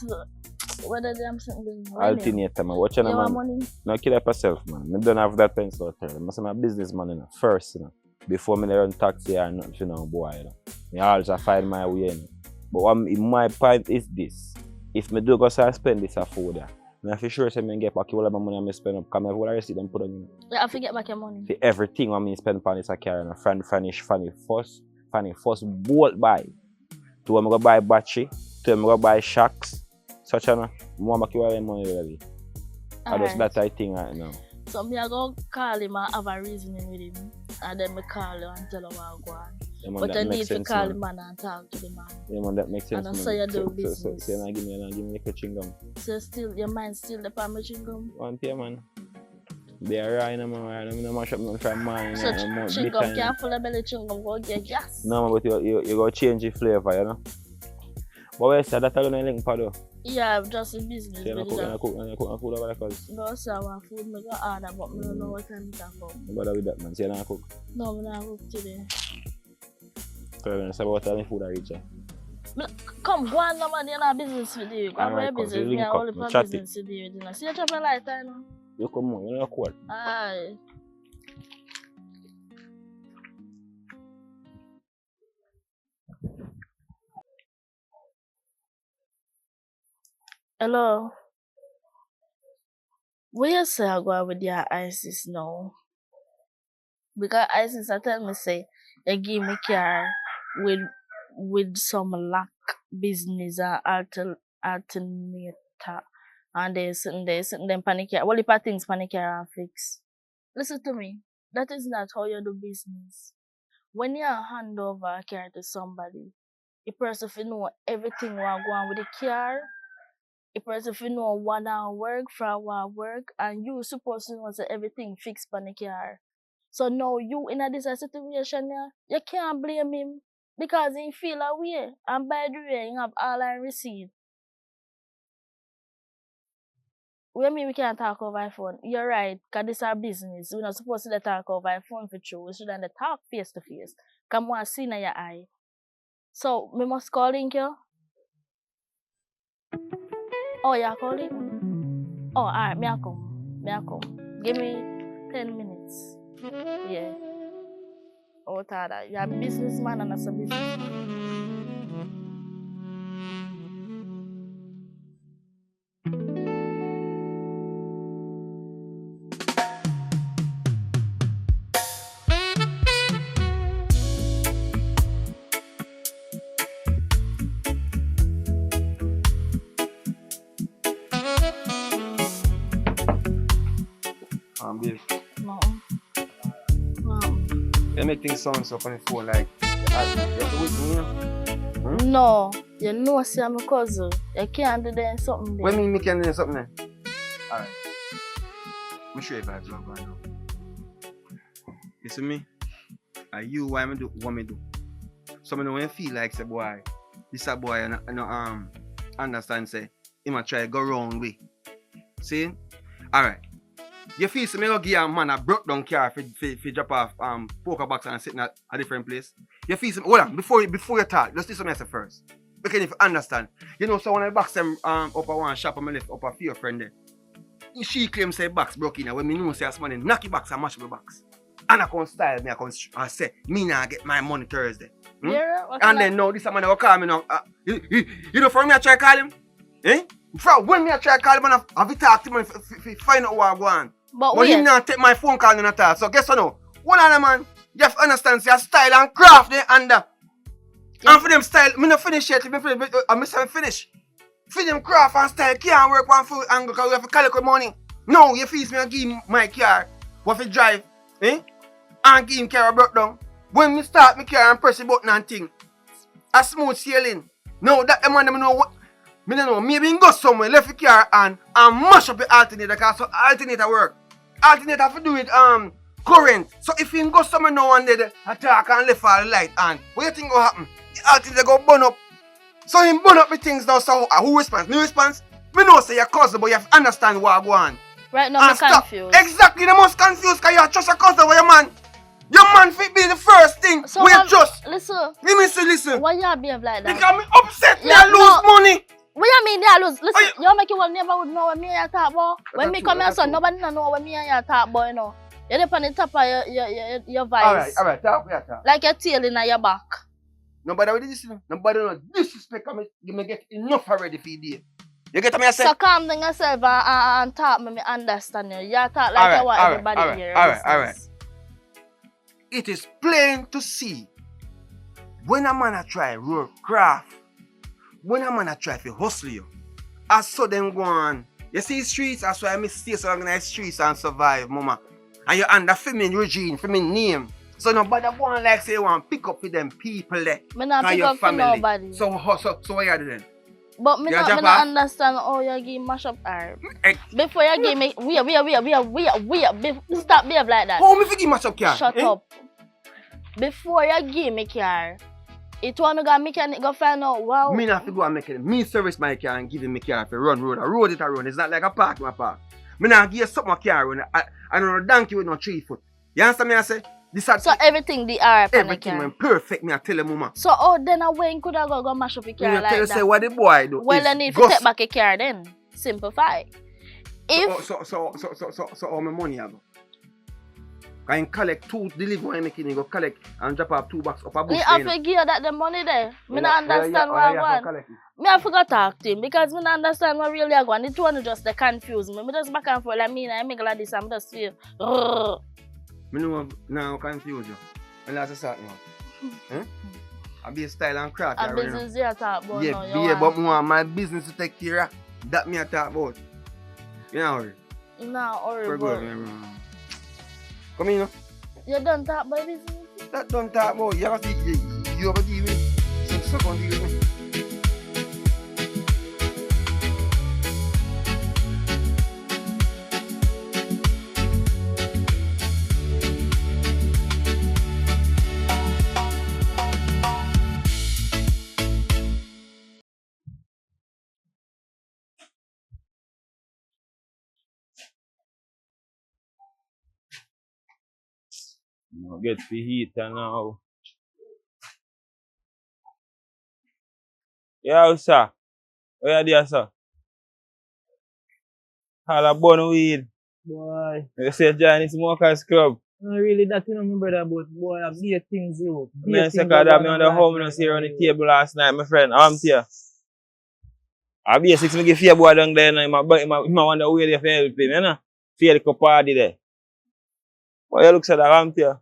Speaker 9: Whether them something.
Speaker 5: Alternator, man. Watch out,
Speaker 9: You want
Speaker 5: man.
Speaker 9: money?
Speaker 5: No kill up yourself, man. I don't have that pencil out there. I'm a businessman, you know, first, you know. Before me run taxi or nothing, you know, boy, you know. I always find my way, you know. But my point is this. If me do go so I spend this food, I feel sure say me get back all of my money I spend up. Come everywhere I receive them put on, you know.
Speaker 9: Yeah, I forget back your money.
Speaker 5: For everything I spend on this I carry, you know. Fanny first bolt buy. To when I go buy battery, to when I go buy shocks. Such a no, more make you all the money really. I just that I think right now.
Speaker 9: So me I go call him and have a reasoning with him. And then me call him and tell him what I go on.
Speaker 5: Yeah, man,
Speaker 9: But I need to
Speaker 5: sense,
Speaker 9: call
Speaker 5: man.
Speaker 9: the man and talk to the man.
Speaker 5: Yeah, man, that makes sense.
Speaker 9: And
Speaker 5: man.
Speaker 9: so you do
Speaker 5: So
Speaker 9: business.
Speaker 5: you give me a chewing gum.
Speaker 9: So still, your mind still the palm chewing gum?
Speaker 5: One pay, man. Be alright, man. I'm not mash up nothing from mine.
Speaker 9: So chewing gum can't full of belly chewing gum go get gas.
Speaker 5: No, man, but you go change the flavor, you know. But where is that? That's all link for though.
Speaker 9: Yeah, just a business.
Speaker 5: So you cook food over there cause.
Speaker 9: No, sir, I want food, I go order, but I don't know what time to cook.
Speaker 5: No bother with that, man. So you don't cook.
Speaker 9: No, I don't cook today.
Speaker 5: So you're say about any food I reach.
Speaker 9: Come, go on, no man, you're not business with you. Go on,
Speaker 5: Alright,
Speaker 9: your
Speaker 5: come, so
Speaker 9: business,
Speaker 5: link
Speaker 9: me
Speaker 5: up,
Speaker 9: only
Speaker 5: we
Speaker 9: for
Speaker 5: chat
Speaker 9: business with you. See, you chop a light, I know.
Speaker 5: You come on, you're not cool.
Speaker 9: Aye. Hello. Where you say I go with your ISIS now? Because ISIS I tell me say you give me car with some lack business and alternator and they sitting them panic car. Well if I things panic car and fix. Listen to me. That is not how you do business. When you hand over a car to somebody, the person will know everything what go on with the car. The person will know what I work, from what work, and you supposed to know that everything fixed on the car. So now you in a this situation here, you can't blame him because he feel away. And by the way, you have all I receive. What mean we can't talk over phone? You're right, because this is our business. We're not supposed to talk over phone for true. We should talk face to face. Come on, see in your eye. So, we must call in you. Oh, you're calling? Oh, alright, me I come. Give me 10 minutes. Yeah. Oh, Tada, you're a businessman and that's a businessman.
Speaker 8: Babe.
Speaker 9: No. No.
Speaker 8: You make things sound so funny phone like you with me, you know?
Speaker 9: No. You know, see, I'm a cousin. You can't do that something there.
Speaker 8: What mean me can do something there? Alright. I'm sure if I do going on. Listen me. Are you what me do? So me know when you feel like say boy, this a boy and understand say he might try go wrong way. See? Alright. You feel say me go give a man a broke down car for drop off poker box and sit in a different place. You feel say hold on, before you talk, just listen to me say first. Because if you understand, you know, so when I box them up at one shop and I left up a few friend there. She claims say box broke in when me know say as money knock your box and mash my box. And I can style me, I say, me now get my money Thursday.
Speaker 9: Yeah,
Speaker 8: and then now this man will call me now. You know for me I try call him? Eh? For when me I try call him and I have to talk to him to find out what I want. But he not take my phone call in at all. So guess what now? One of them man, you have to understand say style and craft there and and for them style, me not finish yet, I'm finish. For them craft and style can't work one full angle because we have to collect money. No, you feel me I give him my car, what if drive, eh? And give him car broke down. When me start my car and press the button and thing, a smooth sailing. No, that the man them know what. Me don't know, maybe he go somewhere, left the car and mash up the alternator because so alternator work. Alternator have to do with current. So if he go somewhere now and then attack and left all the light on, what you think will happen? The alternator go burn up. So he burn up the things now, so who responds? Me response? Me know say your cousin, but you have to understand what go on.
Speaker 9: Right now I'm confused.
Speaker 8: Exactly, the most confused because you trust your cousin with your man. Your man fit be the first thing
Speaker 9: so
Speaker 8: we trust.
Speaker 9: Listen.
Speaker 8: Let me say listen.
Speaker 9: Why you behave like that?
Speaker 8: Because me upset me I lose money.
Speaker 9: What you mean mean, yeah, listen, you make your neighborhood know what me and you talk about. When me come here, son, nobody know what me and you talk about, you know. You're up on the top of your voice.
Speaker 8: Alright, talk, we are talk.
Speaker 9: Like your tail in your back.
Speaker 8: Nobody with this, nobody no disrespect me get enough already for you. You get me I say?
Speaker 9: So calm down yourself and talk me understand you. You talk like you want everybody here.
Speaker 8: Alright. It is plain to see when a man a try work craft, when a man a try to hustle you, I saw them go on. You see streets, that's why I stay so organize streets and survive, mama. And you under feminine regime, feminine name. So nobody go on like say you want to pick up with them people there.
Speaker 9: Me not pick up for nobody.
Speaker 8: So what you do then?
Speaker 9: But me not understand how you give mash up herb. Before you give me, stop behave like that.
Speaker 8: How me forgive mash up car?
Speaker 9: Shut up. Before you give me car, it want to go mechanic go find out, wow.
Speaker 8: Me not have to go and make it. Me service my car and give him my car if I run road. I road it around. It's not like a park, my park. Me not give you something car when I don't know donkey with no 3 foot. You understand me I say?
Speaker 9: So everything the RF
Speaker 8: everything went perfect, me I tell you, mama.
Speaker 9: So then when could I go mash up your car like
Speaker 8: tell
Speaker 9: that?
Speaker 8: Say what the boy do.
Speaker 9: Well, I need to take back a car then. Simplify. If
Speaker 8: so all my money I go. Can collect 2 delivery and make it go collect and drop off 2 boxes up a bush.
Speaker 9: Me have to give you that the money there. Me not understand what I want. Me I forgot to talk to him because me not understand what really I want. It one just the confuse me. Me just back and forth like me and I make like this and just feel.
Speaker 8: Me know now confuse you. And that's a start now. Huh? I be a style and craft.
Speaker 9: A business you talk about
Speaker 8: yeah,
Speaker 9: now.
Speaker 8: Yeah, but more my business to take care of. That me I talk about. You know hurry.
Speaker 9: No, hurry.
Speaker 8: Come in now.
Speaker 9: You don't talk about business?
Speaker 8: That don't talk about. You have to you have to deal with. So come deal with me.
Speaker 5: Get the heater now. Yeah, sir. Where are you, sir? All a bun weed.
Speaker 7: Boy.
Speaker 5: You say Johnny Smoker's Club.
Speaker 7: Not really that, you know, my brother, but boy, I beer things, you.
Speaker 5: I say, because I'm on the homeless here on the table last night, my friend. I'm here. I be a 6 me give fear boy down there, and I wonder where they help him, you know? Fear the party there. But you look at that, I'm here.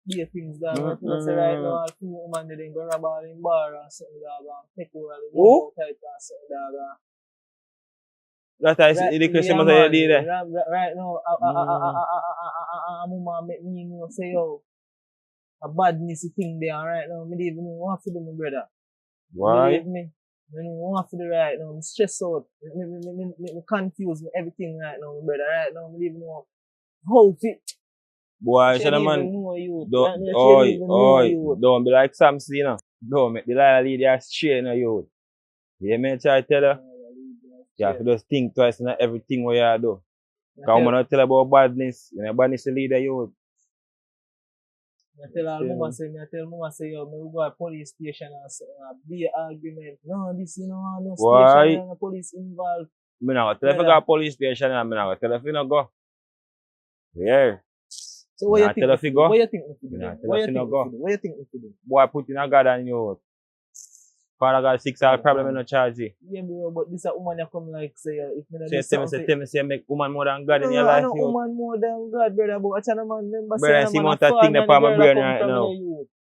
Speaker 7: Beer things that work. Let's say right now, I'll see woman that ain't gonna ball in bar and something dog and take over the
Speaker 5: who?
Speaker 7: Type and something dog.
Speaker 5: That is the question I did there.
Speaker 7: Right now, a woman make me know say yo, a badness thing there right now. Me don't even know what to do, my brother.
Speaker 5: Why?
Speaker 7: Me don't know what to do right now. I'm stressed out. Me confused me everything right now, my brother. Right now, me don't even know how fit.
Speaker 5: Boy, so the man, don't be like Samson, you know. Don't make the lie lead you straight, you know, you. You may try to tell her. You have to just think twice in everything what you do. Because I'm not tell about badness. You know, badness is leader, you.
Speaker 7: I tell mama say, yo, me go to police station and be an argument. No, this, you know, no station and police involved.
Speaker 5: Me not tell if you go to police station and me not tell if you not go. Yeah.
Speaker 7: So what you think? What you think we do?
Speaker 5: What
Speaker 7: you think we do?
Speaker 5: Boy, put in a God on you. Father God 6 hour problem in no charge.
Speaker 7: Yeah, bro, but this a woman that come like say if me not
Speaker 5: tell me say make woman more than God in your life.
Speaker 7: No, woman more than God, brother, but what's a man remember
Speaker 5: say brother, see amount of thing that my brain right now.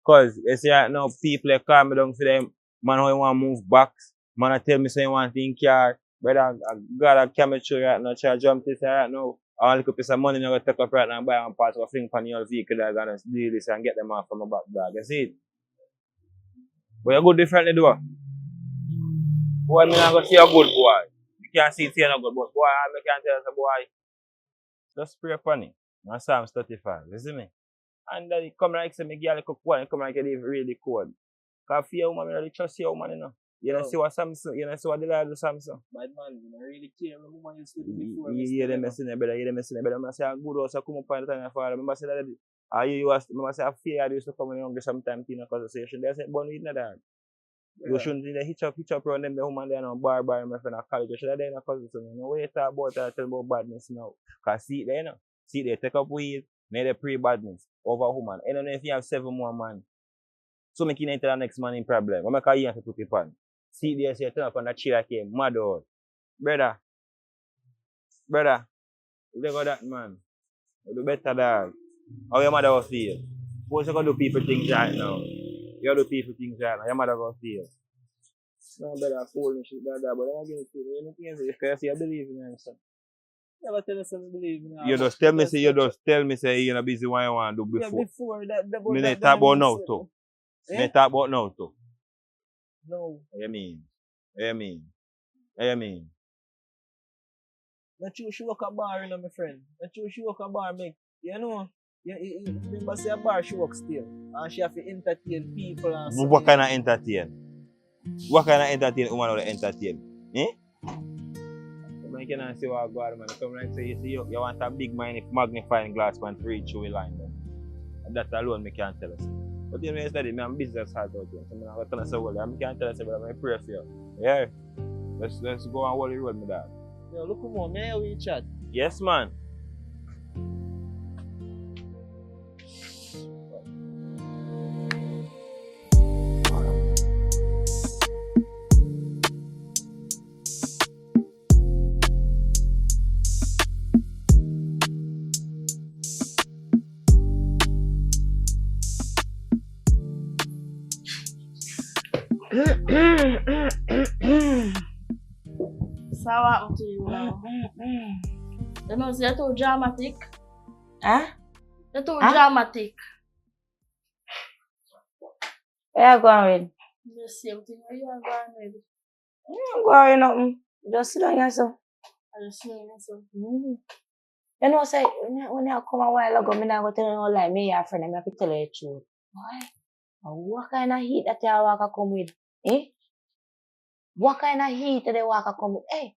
Speaker 5: Cause you see right now people they call me down for them man how you want to move back. Man I tell me say you want to think car. Brother, God I can't show you right now, try jump this right now. I'll look up some money I'm gonna take up right now and buy one part of a thing for your vehicle that I'm gonna do this and get them off from my back dog. You see it? But you go differently though. Boy, I'm not gonna see a good boy. You can't see it here no good, but boy, I can't tell you boy. Just spray funny. And Psalms 35, you see me? And then it come like say me girl cook one, it come like it really cold. Cause fear woman, I really trust your woman, you know. You don't see what Samson, you don't see what the Lord do Samson.
Speaker 7: Bad man, you don't really care. My woman used to do before.
Speaker 5: You hear them messing there, brother, I say a good house, I come up on the time I fall. Remember say that, remember say a fear I used to come in hungry sometimes in a conversation. They say, born with no dog. You shouldn't hitch up around them, the woman there, no bar, my friend, at college. You should have done a cousin, so no way you talk about that, tell about badness now. Because see it there, you know. See it there, take up weed, now they pre-badness over woman. I don't know if you have 7 more man. So make you enter the next man in problem. What make a year to put it on? See it there, say, turn up on that chair here, mad out. Brother, you got that, man. You do better, dog. How your mother will feel? Suppose you can do people things right now. You do people things right now. Your mother will feel. No, brother, fool and shit like that, but I'm against it. You know what I'm saying? Because I believe in it, son.
Speaker 7: Never tell us I believe in it.
Speaker 5: You just tell me, say, you're not busy what you want to do before.
Speaker 7: Yeah, before that.
Speaker 5: Me talk about now, too. Me talk about now, too.
Speaker 7: No.
Speaker 5: What you mean?
Speaker 7: Not you, she work a bar, you know, my friend. Not you, she work a bar, make. You know, remember say a bar, she work still. And she have to entertain people and stuff.
Speaker 5: What kind of entertain? What kind of entertain woman will entertain? Eh? I cannot see what God, man. Come like say, you want a big magnifying glass man to reach through a line. And that alone, I can't tell us. But you know, yesterday, I'm business hard out here. So I'm going to tell us, well, I can't tell us, but I'm pray for you. Yeah. Let's go on Wally Road, my dad.
Speaker 7: Yo, look come on, man, we chat.
Speaker 5: Yes, man.
Speaker 9: So what happened to you now? You know, you're too dramatic.
Speaker 3: Huh?
Speaker 9: You're too dramatic.
Speaker 3: Where you going with?
Speaker 9: The same thing where you are going with.
Speaker 3: I'm going nothing. Just sit down yourself.
Speaker 9: I just know myself.
Speaker 3: You know, say, when you come a while ago, I'm not going to tell you no lie. Me, your friend, I'm going to tell you the truth. Why? What kind of heat that you walk come with? Eh? What kind of heat that they walk come with? Hey,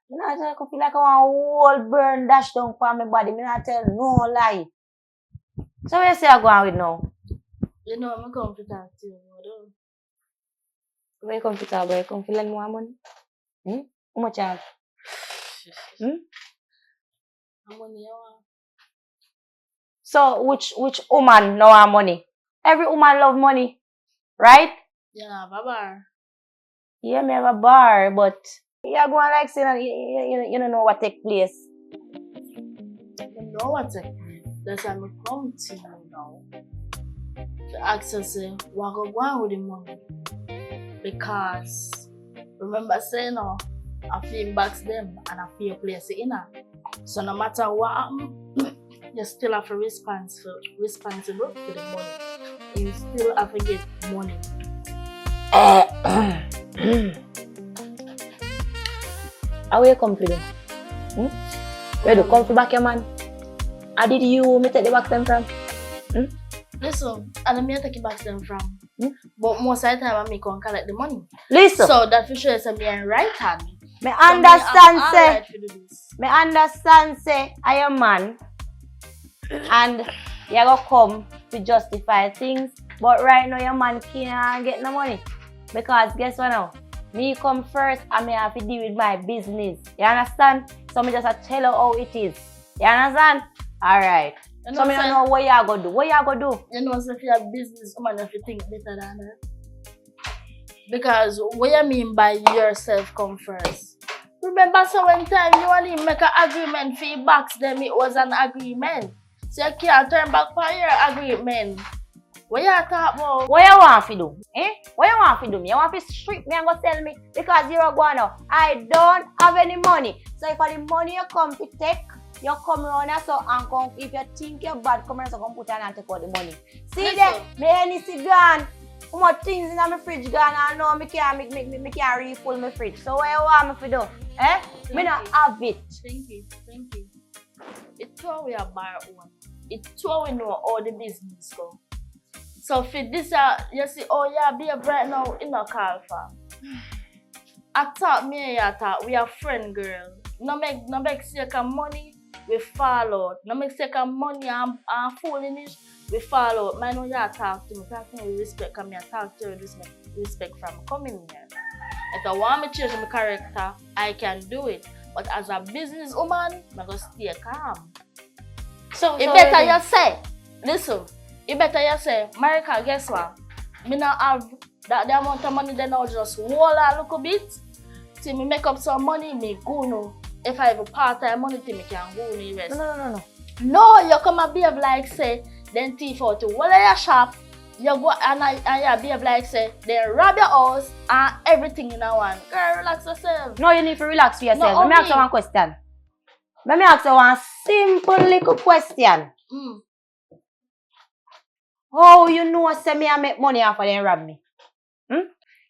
Speaker 3: you know, I feel like I want whole burn dash down for my body. Me not tell no lie. So where you say I going with now?
Speaker 9: You know, I'm going to talk to you.
Speaker 3: Where you come to talk about? You come to lend more money? How much you have?
Speaker 9: How money you want?
Speaker 3: So which woman know have money? Every woman love money, right?
Speaker 9: You have a bar.
Speaker 3: Yeah, me have a bar, but you're going like saying you don't know what take place.
Speaker 9: You know what take place. That's why I come to you now. To ask you, say, what go on with the money? Because remember saying no, I feel box them and I feel place in her. So no matter what happen, you still have to responsible to the money. You still have to get money.
Speaker 3: How you come to them? Where do you come to back your man? How did you me take the back them from?
Speaker 9: Listen, and I'm here take back them from. But most of the time I come collect the money.
Speaker 3: Listen.
Speaker 9: So that for sure is me and right hand.
Speaker 3: Me understand say I am man and you go come to justify things, but right now your man can't get no money. Because guess what now? Me come first and me have to deal with my business. You understand? So me just tell you how it is. You understand? Alright. So me don't know what you go do. What you go do?
Speaker 9: You know, so if you have business, woman have to think better than that. Because what you mean by yourself come first? Remember, so one time you only make an agreement for your box, then it was an agreement. So you can't turn back for your agreement. What you talk about?
Speaker 3: What you want to do? What you want to do? You want to strip me and go sell me because you're going now. I don't have any money. So if the money you come to take, you come around here so and come, if you think you're bad, come around so come put on and take out the money. See there, my Hennessy gone. How much things in my fridge gone and now I can't refill my fridge. So what you want me to do? Me not have it.
Speaker 9: Thank you. It's how we are bar one. It's how we know all the business go. So for this, you see, oh yeah, be a right now in a call for. I thought me and thought we are friend girl. No make sake of money, we fall out. No make sake of money and foolishness, we fall out. I know you talk to me, talk to me with respect, because I talk to you with respect from coming here. If I want me to change my character, I can do it. But as a business woman, I go stay calm.
Speaker 3: So
Speaker 9: It better you say, listen, it better you say, America, guess what? Me not have that the amount of money then I'll just wall a little bit. See me make up some money, me go no. If I have a part-time money, me can go no rest.
Speaker 3: No.
Speaker 9: No, you come and behave like say, then thief out to wall your shop. You go and you behave like say, they rob your house and everything in a one. Girl, relax yourself.
Speaker 3: No, you need to relax for yourself.
Speaker 9: No,
Speaker 3: Let me ask you one question. Let me ask you one simple little question. How you know say me I make money after they rob me?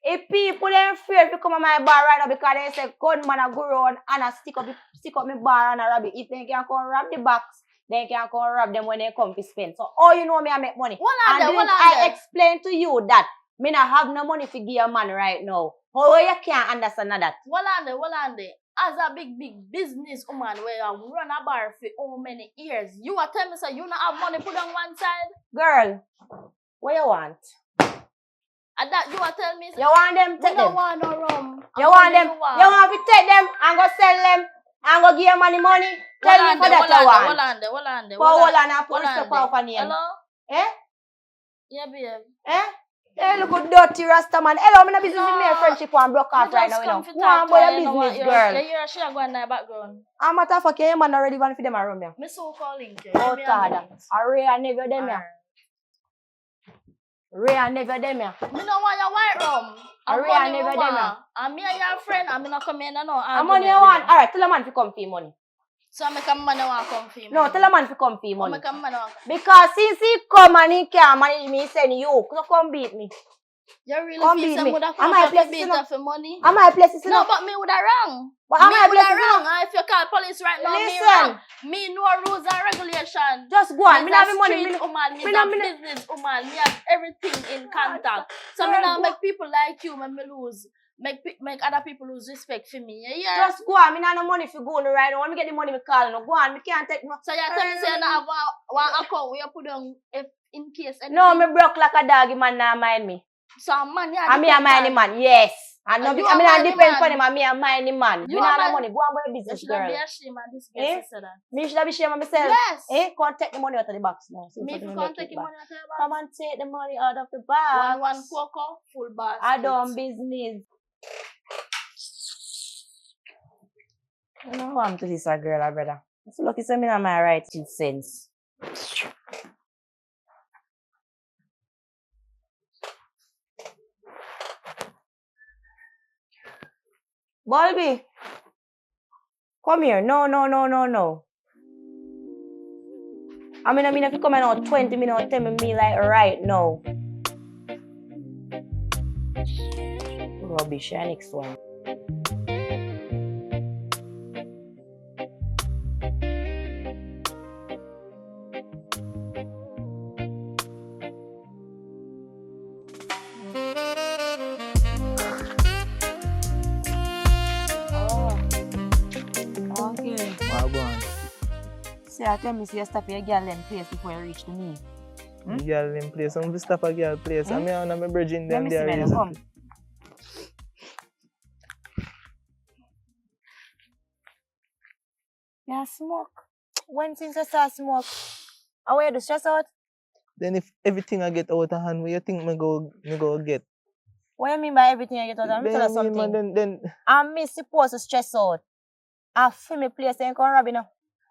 Speaker 3: If people are afraid to come to my bar right now because they say gunman a go around and I stick up my bar and I rob it. If they can come rob the box, they can come rob them when they come to spend. So how you know me I make money? I explain to you that me not have no money to give a man right now. How you can't understand that?
Speaker 9: Hold on there. As a big business woman where you run a bar for how many years, you are telling me say you not have money put on one side?
Speaker 3: Girl, what you want?
Speaker 9: And that you are telling me
Speaker 3: You want them take them?
Speaker 9: don't want no rum.
Speaker 3: You want them? You want to take them and go sell them and go give your money? Tell me for that you want.
Speaker 9: Hold on there.
Speaker 3: Hold on and put the stuff off on you.
Speaker 9: Hello?
Speaker 3: Eh?
Speaker 9: Yeah, babe.
Speaker 3: Eh? Hey, look at dirty Rasta man. Hello, I'm in a business with me a friendship and broke off right now. Go on, boy, your business, girl.
Speaker 9: You hear she going in the background.
Speaker 3: I'm matter of fact, your man already want for them around me.
Speaker 9: Me so calling you.
Speaker 3: Oh, God. Ray and never them ya. Ray and never them ya.
Speaker 9: Me no want your white rum.
Speaker 3: Ray and never them ya.
Speaker 9: And me and your friend, and me not come in no.
Speaker 3: How money you want? Alright, tell a man to come for money.
Speaker 9: So I make a man want come for me.
Speaker 3: No, tell a man to come for money.
Speaker 9: Make a man want.
Speaker 3: Because since he come and he can't manage me, he send you. So come beat me.
Speaker 9: You really
Speaker 3: Come
Speaker 9: feel
Speaker 3: beat
Speaker 9: some
Speaker 3: me.
Speaker 9: would have
Speaker 3: Am
Speaker 9: come
Speaker 3: I
Speaker 9: for
Speaker 3: blessed
Speaker 9: beat
Speaker 3: enough?
Speaker 9: her for money?
Speaker 3: Am I blessed
Speaker 9: No,
Speaker 3: enough?
Speaker 9: but me would have wrong.
Speaker 3: But am
Speaker 9: Me
Speaker 3: I
Speaker 9: would have
Speaker 3: blessed
Speaker 9: wrong.
Speaker 3: enough?
Speaker 9: And if you call police right now, me
Speaker 3: Listen.
Speaker 9: wrong. Me know rules and regulation.
Speaker 3: Just go on. Me
Speaker 9: Me
Speaker 3: not
Speaker 9: a
Speaker 3: have money.
Speaker 9: street woman, me
Speaker 3: me
Speaker 9: a
Speaker 3: not-
Speaker 9: business woman, me have everything in contact. So me now make people like you when me lose. Make other people lose respect for me. Yeah.
Speaker 3: Just go on. Me not no money for go on the ride. When me get the money, me call no. Go on. Me can't take no.
Speaker 9: So you tell me say you not have one account where you put on if in case anything.
Speaker 3: No, me broke like a dog. Man not mind me.
Speaker 9: So man, you
Speaker 3: And me a mind the man. Yes. And no,
Speaker 9: And you
Speaker 3: I mean,
Speaker 9: a
Speaker 3: I
Speaker 9: mind the
Speaker 3: depend
Speaker 9: man.
Speaker 3: on him. And me a mind the man.
Speaker 9: You
Speaker 3: Me
Speaker 9: a
Speaker 3: not no
Speaker 9: mind-
Speaker 3: money. Go on with your
Speaker 9: You
Speaker 3: business,
Speaker 9: should
Speaker 3: girl.
Speaker 9: be ashamed of this
Speaker 3: Eh?
Speaker 9: girl sister that.
Speaker 3: Me should be ashamed of myself.
Speaker 9: Yes.
Speaker 3: Eh? Come take the money out of the box now.
Speaker 9: Me if you can't take your money out of your
Speaker 3: Come
Speaker 9: bag.
Speaker 3: and take the money out of the box.
Speaker 9: One cocoa, full basket.
Speaker 3: I done business. I don't know who I'm to this girl, brother. It's lucky so me not my right sense. Bulby, come here. No. I mean, if you come in out 20 minutes, tell me like right now. Rubbish, next one. Okay.
Speaker 7: Wow, go on.
Speaker 3: See, I tell me, see, you stop your girl in place before you reach to me.
Speaker 7: Girl in place. I'm to stop a girl place. I'm here on my bridging
Speaker 3: Let
Speaker 7: them
Speaker 3: me see,
Speaker 7: there.
Speaker 3: man,
Speaker 7: reason.
Speaker 3: come. Yeah, smoke. When since I start smoke, how are you do stress out?
Speaker 7: Then if everything I get out of hand, what you think me go get?
Speaker 3: What you mean by everything I get out? I'm
Speaker 7: Then
Speaker 3: tell you
Speaker 7: I mean, man,
Speaker 3: something.
Speaker 7: then
Speaker 3: I'm me supposed to stress out. I feel me place and come rob, you know.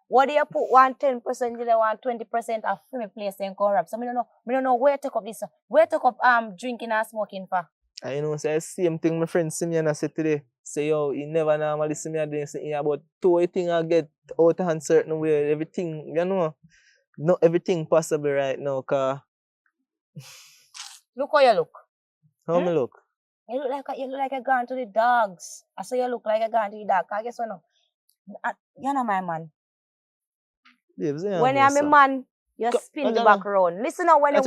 Speaker 3: What do you put 110% in there, 120%? I feel me place and come rob. So me don't know where to take up this. Where to take up drinking and smoking for.
Speaker 7: I know say same thing my friend Simeon I said today. Say yo, he never normally see me doing something about two thing I get out of hand certain way. Everything, you know, not everything possible right now, cause
Speaker 3: Look how you look.
Speaker 7: how me look?
Speaker 3: You look like a gone to the dogs. I say you look like a gone to the dog. I guess what no. You're not my man.
Speaker 7: Babes, you
Speaker 3: When you're my man, you spin me back around. Listen now, when you're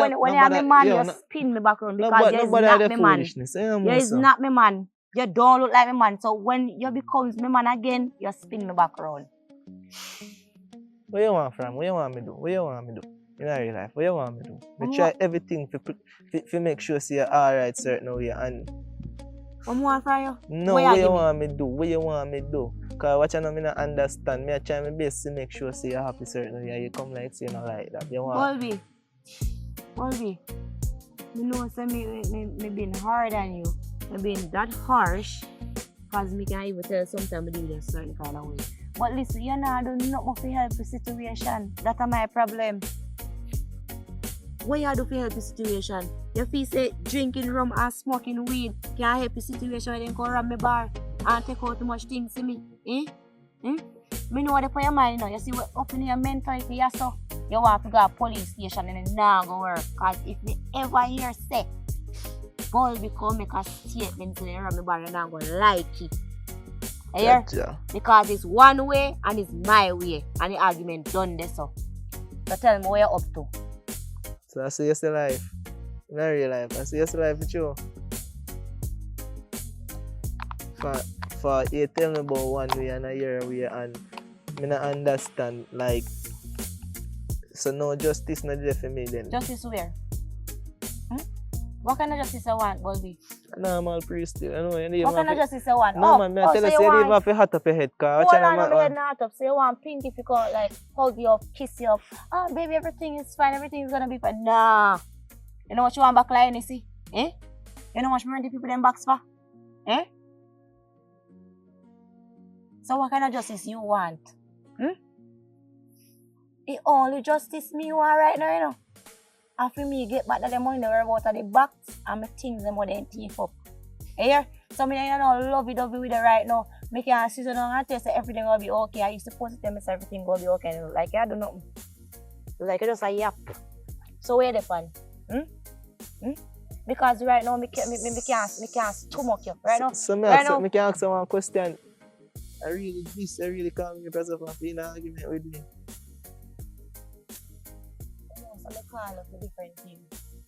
Speaker 3: my man, you spin me back around because you is not my man. You is not my man. You don't look like my man. So when you becomes my man again, you spin me back around.
Speaker 7: What you want from? What you want me do? What you want me do? In real life, what you want me to do? Me try everything to make sure say you're alright certain way and
Speaker 3: What more from you?
Speaker 7: no, what you want me do? What you want me do? Cause what you know me not understand. Me I try my best to make sure say you're happy certain way. You come like say you not like that. You want
Speaker 3: Colby, you know say me being hard on you. Me being that harsh. Cause me can even tell sometimes I do this certain kind of way. But listen, you know I do nothing to help the situation. That's my problem. What you do to help the situation? You feel say drinking rum and smoking weed can help the situation when they come rob me bar and take out too much things to me. Me know what for your mind now. You see what up in your mentality you so you want to go to police station and it not go work. Cause if me ever hear say Bulby come make a statement to the rob me bar and I'm gonna like it. Here? Because it's one way and it's my way and the argument done this so. So tell me what you're up to.
Speaker 7: So I say yes to life. Not real life. I say yes to life with you. For you tell me about one way and a year way and me not understand like so no justice not there for me then.
Speaker 3: Justice where? What kind of justice I want, Bulby?
Speaker 7: Normal priest still. I know
Speaker 3: what kind of justice I want?
Speaker 7: No man, I tell you say you don't even have to hot up your head car.
Speaker 3: Hold on, my head not up. So you want pink if you go like hug you up, kiss you up. Oh baby, everything is fine, everything is gonna be fine. Nah. You know what you want back like, you see? You know what you want the people them backs for? So what kind of justice you want? The only justice me want right now, you know. After me get back that money they were about the box and my things them more than teeth up. Here? So me you know lovey-dovey with it right now. Me can sit down and tell say everything will be okay. I used to supposed to tell me say everything will be okay. And like I do nothing. Like you just a yap. So where the fun? Because right now me can't stomach you. Right now.
Speaker 7: So me can ask you one question. I really calm your presence for in an argument with me.
Speaker 3: So I call up a different thing.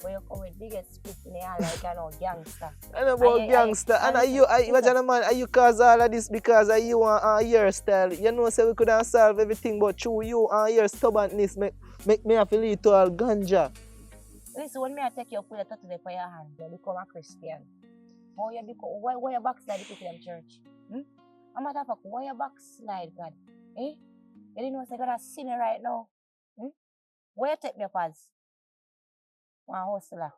Speaker 3: Where you come with biggest split in the hand like you know gangster.
Speaker 7: I know about gangster. And are you cause all of this because of you and your style. You know say we couldn't solve everything but through you and your stubbornness make me have to lead to all ganja.
Speaker 3: Listen, when I take your put your tattoo for your hand, you become a Christian. How you become why you backslide the people in church? I'm matter of fact, why you backslide God? You didn't know say God a sinner right now. Where you take me up as? One hustler.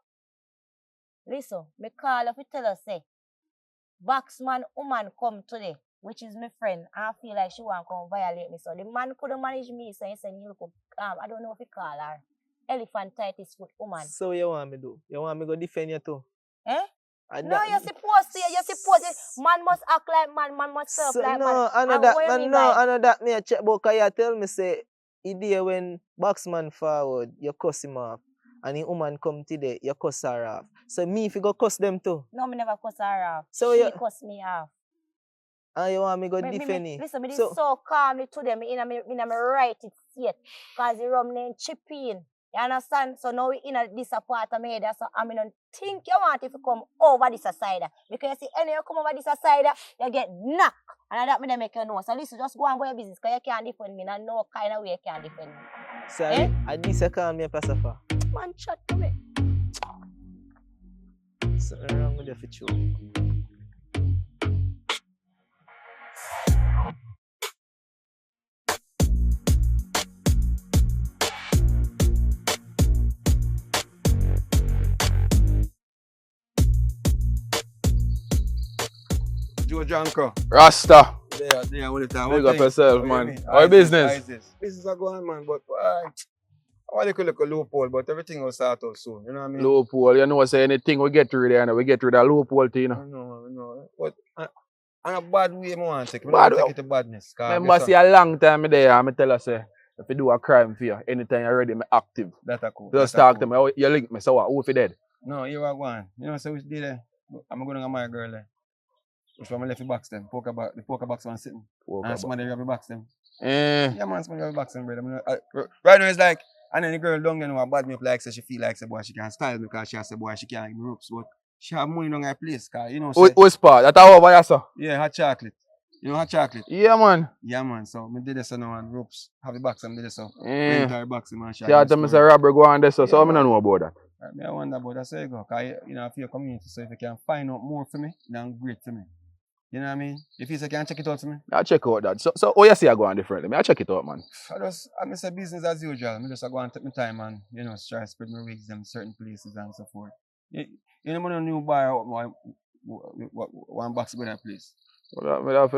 Speaker 3: Listen, me call if you tell us say Boxman woman come today, which is my friend, and I feel like she want to come violate me. So the man couldn't manage me, so he said you look I don't know if you call her. Elephantitis foot woman.
Speaker 7: So what you want me do? You want me go defend you too?
Speaker 3: No, you're supposed to. Man must act like man must serve like man.
Speaker 7: I know that me a check book. You tell me say, idea when Boxman forward, you cuss him off. And the woman come today, you cuss her off. So me if you go cuss them too?
Speaker 3: No, me never cuss her off.
Speaker 7: So
Speaker 3: she cuss me off.
Speaker 7: And you want me go defend you?
Speaker 3: Listen, me so calmly to them, in a right it yet. Because the rum name chip in. You understand? So now we in this part of me, so I don't think you want if you come over this side. Because you see, any you come over this side, you get knocked. And that me make you know. So listen, just go and go your business because you can't defend me. And no kind of way you can't defend me.
Speaker 7: Sorry, I this you call me a pacifier.
Speaker 3: Man, shut to me.
Speaker 7: Something wrong with you for sure.
Speaker 8: Joe Janko.
Speaker 4: Rasta.
Speaker 8: Yeah, all the time.
Speaker 4: Big up yourself, man. Our business.
Speaker 8: Business are going, man, but I want to look a loophole, but everything will start out soon. You know what I mean?
Speaker 4: Loophole, you know, say anything we get through there, we get through that loophole thing, you know.
Speaker 8: I know. But in a bad way, I want to take it. I take it to badness.
Speaker 4: Remember, see, a long time there, I tell us, if you do a crime for you, anytime you're ready, I'm active.
Speaker 8: That's cool.
Speaker 4: Just talk to me, you link me, so what, who if you dead?
Speaker 8: No, you are going. You know, so we did it. I'm going to get my girl there. Which one I left the box them? The poker box one sitting. And somebody grab the box them. Yeah, man, somebody grab the box them, brother. Right now it's like, and then the girl don't get no bad me up like so she feel like say boy she can style me because she has say boy she can't give me ropes, but she have money down her place, cause you know.
Speaker 4: Which part? That's how over here, sir?
Speaker 8: Yeah, hot chocolate. You know hot chocolate?
Speaker 4: Yeah, man.
Speaker 8: Yeah, man. So, I did this now and ropes. Have the box, I did this so.
Speaker 4: Yeah.
Speaker 8: Entire box, man.
Speaker 4: See, I tell me say robbery go on there, so I don't know about that.
Speaker 8: I wonder about that. So you go. Because, you know, for your community, so if you can find out more for me, then great for me. You know what I mean? If you say, can check it out for me?
Speaker 4: I'll check out that. So oh, you see I go on differently. I'll check it out, man.
Speaker 8: I say business as usual. I just go and take my time and, you know, try to spread my wigs in certain places and so forth. You know, when a new bar out, one box go that place.
Speaker 4: No,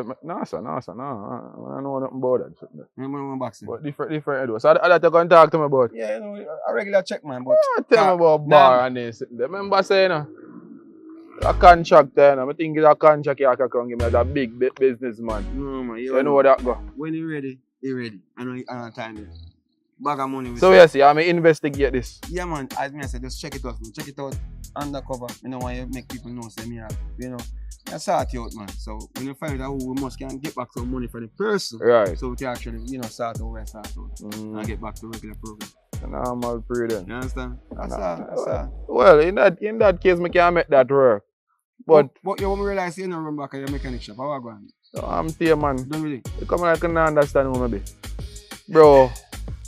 Speaker 4: sir, no. I don't know nothing about that.
Speaker 8: Remember one box?
Speaker 4: But different anyway. So I you can talk to me about.
Speaker 8: Yeah, you know, a regular check, man. But
Speaker 4: tell me about bar and this. Remember saying, a contract there, I think it's a contract you can give me as a big businessman.
Speaker 8: No, man.
Speaker 4: You know that go.
Speaker 8: When you're ready, you're ready. I know time there. Bag of money.
Speaker 4: So yes, I'm investigate this.
Speaker 8: Yeah, man. As me I said, just check it out. Check it out undercover. You know why you make people know say me have, you know. I sort you out, man. So when you find out who we must can get back some money for the person.
Speaker 4: Right.
Speaker 8: So we can actually, you know, sort out where I start out. And get back to regular program.
Speaker 4: Normal period.
Speaker 8: You understand? That's all.
Speaker 4: Well, in that case, I can make that work. But
Speaker 8: you want me realize you don't run back at your mechanic shop. How are you going?
Speaker 4: I'm here, man.
Speaker 8: Don't really?
Speaker 4: You come and I can understand who maybe. Bro,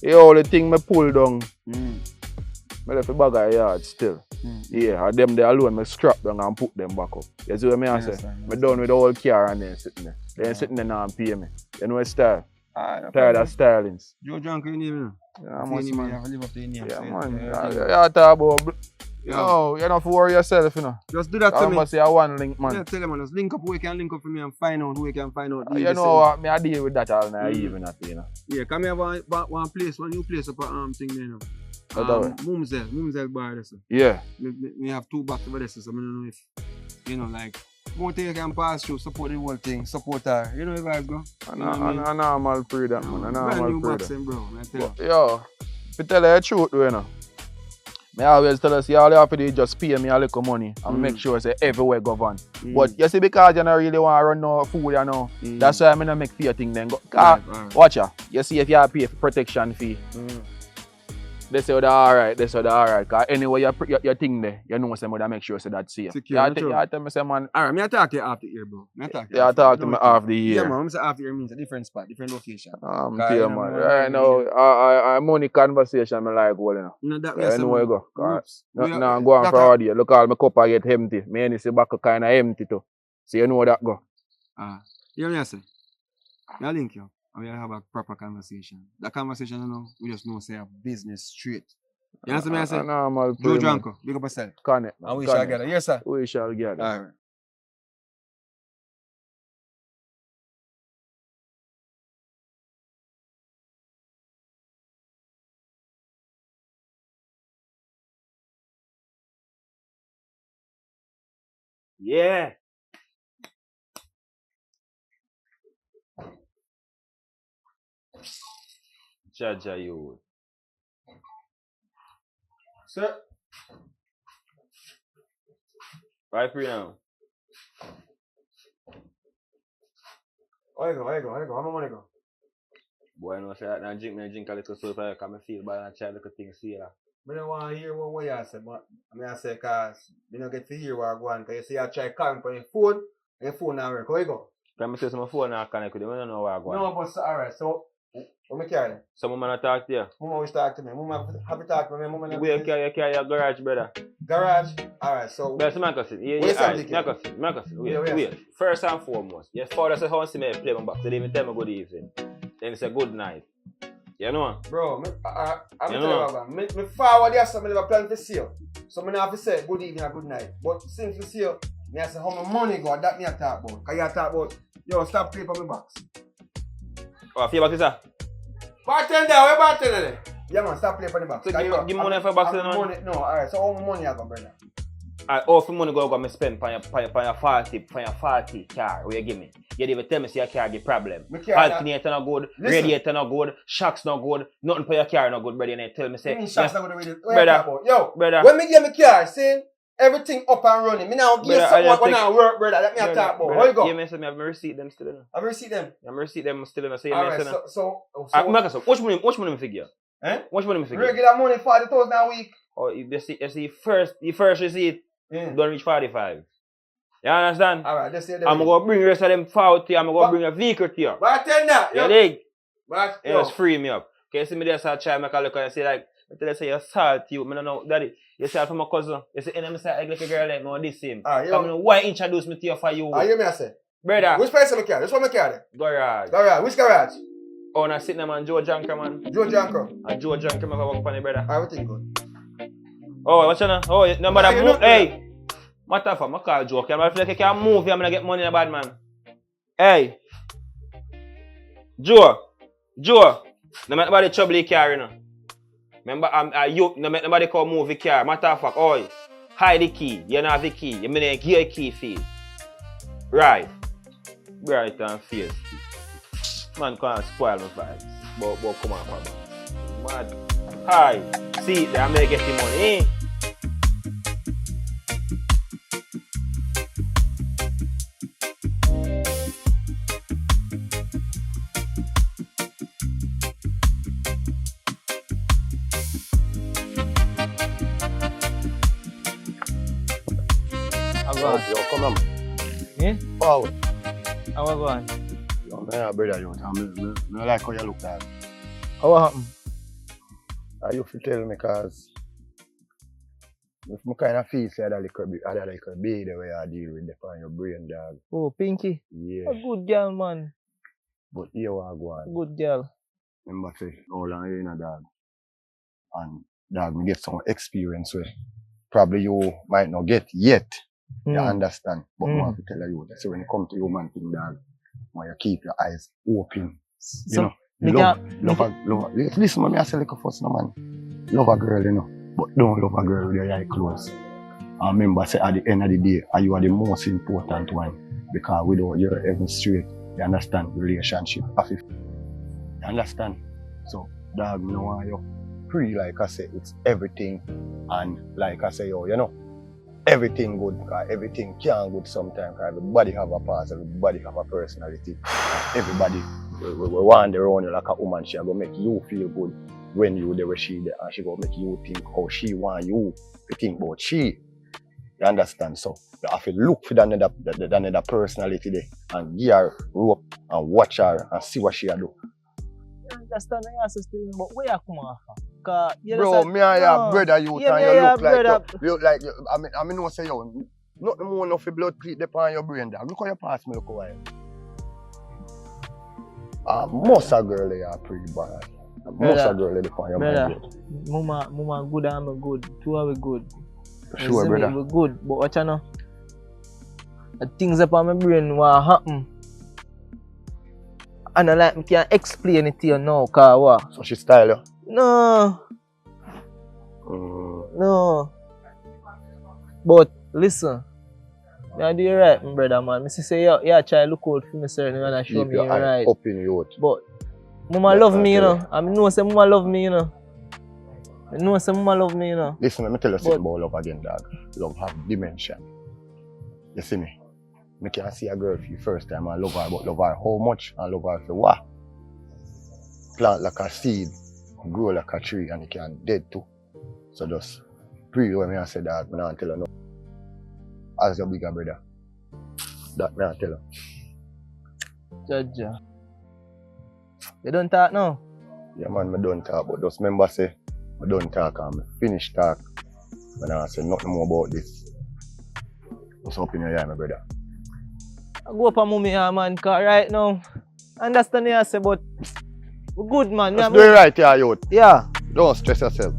Speaker 4: the only thing I pull down, I left the bag of yard still. Yeah, and them there alone, I scrap them and put them back up. You see what I say? I'm done with the whole car and then sitting there. Then sitting there now and pay me. You know what style? Tired of stylings.
Speaker 8: Joe Drunk, you name it?
Speaker 4: Yeah, man.
Speaker 8: You have to live up to your name.
Speaker 4: Yeah, man. You talk about... Yo, you don't have to worry yourself, you know.
Speaker 8: Just do that to me.
Speaker 4: I must say one link, man.
Speaker 8: Yeah, tell them, man. Just link up who you can link up for me and find out who you can find out.
Speaker 4: You know what? I deal with that all night, even at you know.
Speaker 8: Yeah, come here, one new place up a thing there, you know. Mumsel bar, there, sir.
Speaker 4: Yeah.
Speaker 8: We have 2 boxes over there, so I don't know if, you know, like, more thing you can pass through, support the whole thing, support her. You know the vibes, bro?
Speaker 4: I know I'm all free that, man. I know I'm all free
Speaker 8: that. Bro,
Speaker 4: yo, to tell you the truth, you know. I always tell us, all you have to do is just pay me a little money and make sure say everywhere govern. But you see, because you don't really want to run no food, you know, that's why I'm not make fear thing then. Watch ya. You see if you have to pay for protection fee. They say they're alright, Because anyway your thing there, you know somebody make sure say that's safe.
Speaker 8: Secure,
Speaker 4: you tell me say man.
Speaker 8: Alright, me talk to you after here, bro.
Speaker 4: You talk to me after the year.
Speaker 8: Yeah, man, I'm saying after here means a different spot, different location.
Speaker 4: I'm here, man. Right now, I money conversation I like well, you know.
Speaker 8: No, that
Speaker 4: I know where you go. No, go on for all day. Look, all my cup I get empty. Me and see back kind of empty too. So you know where that go.
Speaker 8: You know what I say? I link you. And we have a proper conversation. That conversation, you know, we just know say a business straight. You understand what I say?
Speaker 4: Normal.
Speaker 8: Joe Dranko, big up yourself.
Speaker 4: Connect.
Speaker 8: And we shall gather. Yes, sir.
Speaker 4: We shall gather.
Speaker 8: All right.
Speaker 5: Yeah. Jaja, you.
Speaker 8: Sir.
Speaker 5: Right for now.
Speaker 8: Where you go? How much money go?
Speaker 5: Boy, no say that now drink a little soap I come and feel bad and try little things see that.
Speaker 8: I don't want to hear what you say, but I say cause you don't get to hear what I go on, because you see I try calling for your phone, and your phone not work. Where you go?
Speaker 5: Can I say my phone now connect with you? I don't know where I go.
Speaker 8: No, but alright, so what me carry?
Speaker 5: So mama talk to you?
Speaker 8: Mama always talk to me. Mama have to talk to me. Mama
Speaker 5: Where you carry your garage, brother?
Speaker 8: Garage? Alright, so
Speaker 5: But wait. First and foremost, your father said how see me play my box. They didn't even tell me good evening. Then it's a good night. You know?
Speaker 8: Bro, I'm telling you, me forward here, so I never plan to see you. So I have to say good evening or good night. But since you see you, I say how my money go, that me I talk about. Because you talk about, yo, stop playing for my box.
Speaker 5: Oh, feel about this, sir?
Speaker 8: Bartender, where bartender there? Yeah, man, stop playing for the box.
Speaker 5: So give me money for box,
Speaker 8: no, alright, so how much money you got, brother?
Speaker 5: All for money go me spend for your faulty car where you give me. You didn't even tell me see your car get problem. Alternator no good, radiator no good, shocks no good, nothing for your car no good, brother. And tell me say
Speaker 8: shocks no good,
Speaker 5: brother.
Speaker 8: Yo,
Speaker 5: brother.
Speaker 8: When me get my car, see everything up and running. Me now give someone when I work, brother. Let me talk about. How you go?
Speaker 5: You mentioned me have my receipt them still.
Speaker 8: Have you receipt them?
Speaker 5: I'm receipt them still in. So you
Speaker 8: alright,
Speaker 5: mentioned.
Speaker 8: So
Speaker 5: Which money me figure? Which money me figure?
Speaker 8: Regular money 40,000 a week.
Speaker 5: Oh, you see first receipt.
Speaker 8: Yeah.
Speaker 5: Don't reach 45. You understand?
Speaker 8: Alright, just say that.
Speaker 5: I'm gonna bring the rest of them forward to you. I'm gonna bring a vehicle to you.
Speaker 8: Bartender!
Speaker 5: You dig?
Speaker 8: But,
Speaker 5: You just free me up. Okay, see me there, so I try make a look and I say like, I tell you say you're salty, you. I don't know, daddy. You say from my cousin. You say, and I say, I like a girl like me, or this same. Come on, why introduce me to you for you?
Speaker 8: Ah, you me I say.
Speaker 5: Brother.
Speaker 8: Which place am I carry? This one I carry.
Speaker 5: Garage.
Speaker 8: Garage. Which garage?
Speaker 5: Oh, and I sit there, man, Joe Janker, man.
Speaker 8: Joe Janker.
Speaker 5: And Joe Janker, man, I work for me, brother.
Speaker 8: Everything good.
Speaker 5: Oh, what's your name? Oh, no matter move. Hey. Matter of fact, I call Joe. Okay, I feel like I can move here, I'm gonna get money in a bad man. Hey. Joe. No make nobody trouble the car, you know. Remember, no make nobody come move the car. Matter of fact, oh, hide the key. You don't have the key. You mean give a key for you. Right. Bright and fierce. Man can't spoil my vibes. But come on, man. Mad. Hi. See, I may get the money, eh?
Speaker 10: Yo, come on.
Speaker 7: Yeah?
Speaker 10: Forward.
Speaker 7: How are you going?
Speaker 10: Yo, man, brother, yo. I like how you look, dog.
Speaker 7: How happened?
Speaker 10: You feel tell me, cause if I kind of feel say that like a baby the way I deal with the on your brain, dog.
Speaker 7: Oh, Pinky?
Speaker 10: Yeah.
Speaker 7: A good girl, man.
Speaker 10: But here I go on.
Speaker 7: Good girl.
Speaker 10: Remember say, how long you know, dog? And dog, me get some experience where probably you might not get yet. You understand? But I want to tell you that. So when you come to human thing, dog, when you keep your eyes open, you know. Love listen, man, I say like a first, no, man. Love a girl, you know. But don't love a girl with your eye closed. And remember, say at the end of the day, you are the most important one. Because without your even straight, you understand, relationship. You understand? So, dog, you know, you free, like I say, it's everything. And like I say, you know, everything good, because everything can good sometimes. Everybody have a past, everybody have a personality. Everybody we want around you like a woman. She go make you feel good when you there where she there, and she go make you think how she want you to think about she. You understand? So you have to look for another personality there and give her rope and watch her and see what she do.
Speaker 7: You understand? I ask still, but where you come from?
Speaker 10: Bro, me and your brother you and you look like I mean no say yo, nothing more enough for blood cleat upon your brain dog. Look how you pass me look away. Most a girl they are pretty bad. Most a girl they upon your brain.
Speaker 7: Mama good and I'm good. Two are we good.
Speaker 10: Sure, brother.
Speaker 7: We good, but what you know? The things upon my brain what happen. And I like me can explain it to you now, cause what?
Speaker 10: So she style you?
Speaker 7: No. No. But listen, I do you right, my brother, man. I say you try to look out for me, sir, and show me you're right.
Speaker 10: Up in your
Speaker 7: but Mama love me, you know. I know say Mama love me, you know. I know say Mama love me, you know.
Speaker 10: Listen, let me tell you something about love again, dog. Love have dimension. You see me? I can see a girl for the first time and love her, but love her how much and love her for what? Plant like a seed, grow like a tree, and it can dead too. So just pray when I say that, I don't tell her no. As your bigger brother, that I tell her.
Speaker 7: Judge. You don't talk now?
Speaker 10: Yeah man, I don't talk, but just remember say, I don't talk and I finish talk. And I say nothing more about this. What's up in your eye, my brother?
Speaker 7: I go up and move me here, man, because right now, understand what I say, but we're good, man.
Speaker 10: Just do it right here, youth.
Speaker 7: Yeah.
Speaker 10: Don't stress yourself.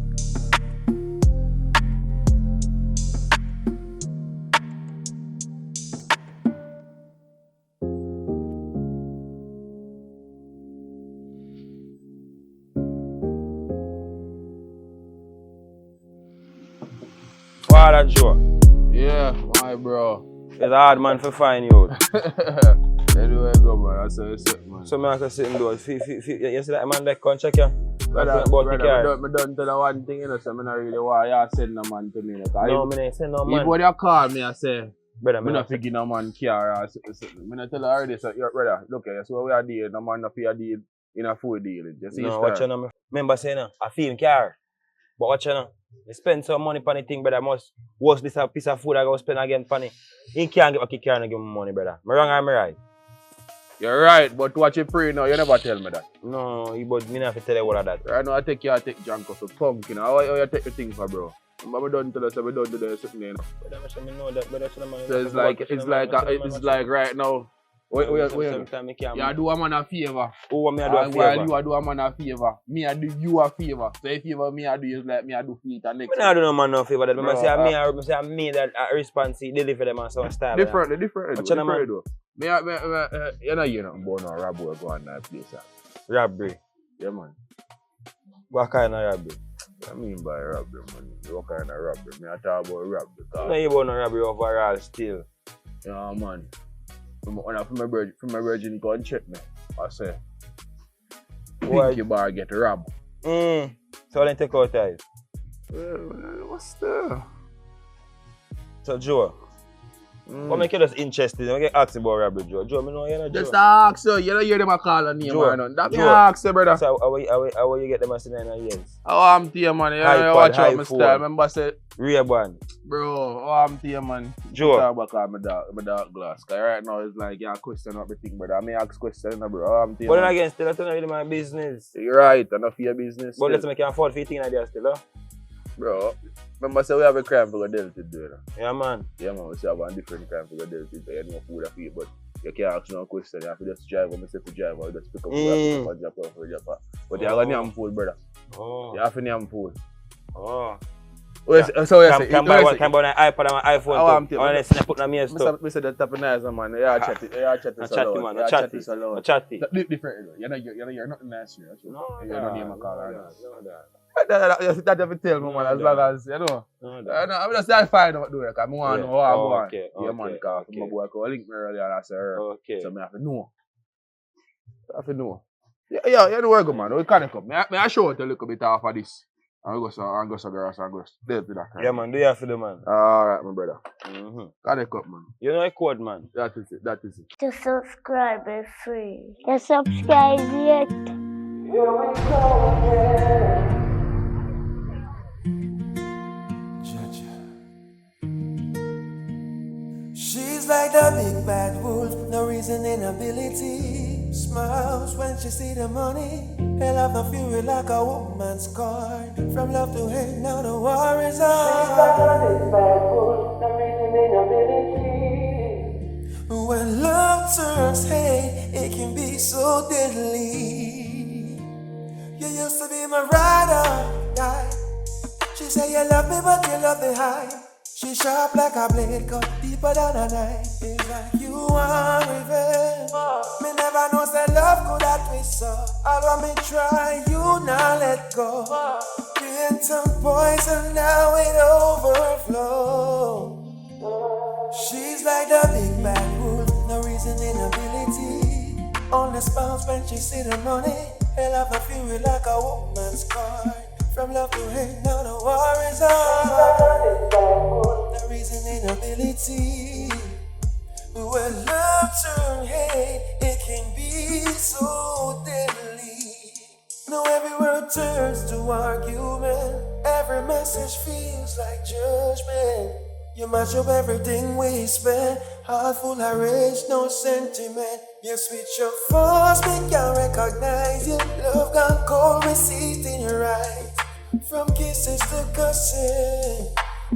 Speaker 5: What Joe?
Speaker 4: Yeah, my bro.
Speaker 5: It's a hard man to find you.
Speaker 4: Anyway, go man, that's how it's set, man.
Speaker 5: So I can sit and do it. You see that man that come check you?
Speaker 4: Brother, I don't tell you one thing, you know, so I don't really want you send no man to me. Like,
Speaker 5: no, I ain't send no man.
Speaker 4: If you call me and say,
Speaker 5: brother,
Speaker 4: I'm not picking no man car or something. I tell you already, so, brother, look here, so we are dealing, no man not pay a deal in a full deal. You see
Speaker 5: no, watch you know. Remember saying, I feel car. But watch you know. You spend some money on the thing, brother. Must was this a piece of food I go spend again on it. He can't get back, he can't give me money, brother. Me wrong or me right?
Speaker 4: You're right, but what you pray now, you never tell me that.
Speaker 5: No, but me not have to tell you all of that.
Speaker 4: Right now I take Janko for punk, you know. How you take the thing for, bro? But we don't tell us that we don't do the something, you know.
Speaker 5: Brother, I know that, brother.
Speaker 4: So it's like right now. You do a man a favor.
Speaker 5: Oh, me I do a favor.
Speaker 4: While you do a man a favor, me I do you a favor. So if favor me I do is like me I do feet and next.
Speaker 5: Me not do no man no favor. That me say I me that response deliver them on some style.
Speaker 4: Different.
Speaker 5: Though.
Speaker 4: Me you know you're not born or robbery go on that place.
Speaker 5: Robbery.
Speaker 4: Yeah man.
Speaker 5: What kind of robbery?
Speaker 4: I mean by robbery, man. What kind of robbery? Me I talk about robbery.
Speaker 5: No, you about no robbery overall still.
Speaker 4: Yeah man. From my virgin go and check me. I say, think your bar get robbed.
Speaker 5: So then take out ties.
Speaker 4: What's the?
Speaker 5: So Joe, what make you just interested? I get asked about robbery, Joe. Joe, me know you know Joe.
Speaker 4: Just ask you don't hear them a call on name or nothing. That me ask you, brother.
Speaker 5: So how you get them as in 9 years?
Speaker 4: How I'm to you, man. You watch out my style. Remember say,
Speaker 5: real one.
Speaker 4: bro, how I'm to you, man.
Speaker 5: Joe.
Speaker 4: Talk about my dark glass. Cause right now it's like you question everything, brother. I may ask questions, bro. How I'm to you,
Speaker 5: but
Speaker 4: man.
Speaker 5: then again, still that's not really my business.
Speaker 4: You're right, enough for your business.
Speaker 5: But let's make you afford 15 ideas still, huh?
Speaker 4: Bro, remember say we have a crime for the deal to do, you know?
Speaker 5: Yeah, man.
Speaker 4: Yeah, man, we still have a different crime for the deal to do. You know food of it, but you can't ask no question. You have to just drive when we say to drive or just pick up food and drop off for your part. But you have to name food, brother.
Speaker 5: Oh.
Speaker 4: You have to name food.
Speaker 5: Oh.
Speaker 4: So yes,
Speaker 5: can buy an iPad and an iPhone too. I want to put on me stuff.
Speaker 4: We said the top of nice, man. Yeah, chat this alone.
Speaker 5: Chatty.
Speaker 4: Different, you're not nice here.
Speaker 5: No,
Speaker 4: you're not name a call. That never tell me, man, as long as, you know. I'm just trying to find out, because I want to know how I'm going. Yeah, man, because my boy called link me earlier and I said, so I have to know. Yeah, you know where go, man. We connect up. I show you a little bit off of this. And go so girls and go deal to that.
Speaker 5: Yeah, man, do you have to do, man?
Speaker 4: Alright, my brother. Connect up, man.
Speaker 5: You know a code, man.
Speaker 4: That is it.
Speaker 1: To subscribe is free. You subscribe yet?
Speaker 2: Here we go again. She's like the big bad wolf, no reason inability. Smiles when she see the money. Hell of the fury like a woman's card. From love to hate, now the war is on. She's like the big bad wolf, no reason inability. When love turns hate, it can be so deadly. You used to be my ride or die. She say you love me, but you love the hype. She sharp like a blade, cut deeper than a knife. It's like you want revenge. Me never know say love could have twist so. All want me try, you now let go. Create some poison, now it overflow. She's like the big bad wolf, no reason inability. Only spouse when she see the money. Hell of a fury like a woman's card. From love to hate, now the war is on. No reason inability. When love turns hate, it can be so deadly. Now every word turns to argument. Every message feels like judgment. You match up everything we spend. Heart full of rage, no sentiment. You switch your force, me can't recognize you. Love gone cold, we see it in your eyes. From kisses to cussing,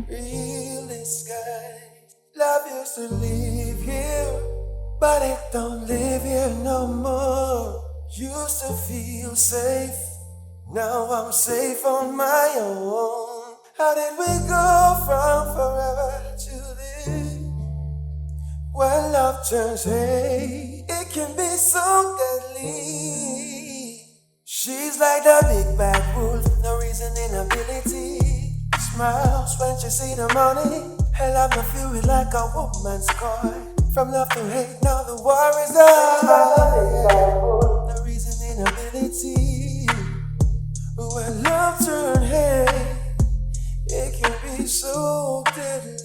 Speaker 2: real disguise. Love used to live here, but it don't live here no more. Used to feel safe, now I'm safe on my own. How did we go from forever to this? When love turns hate, it can be so deadly. She's like the big bad wolf, no reason inability. Smiles when she see the money. Hell of the fury like a woman's card. From love to hate, now the war is on. No reason inability. When love turns hate, it can be so deadly.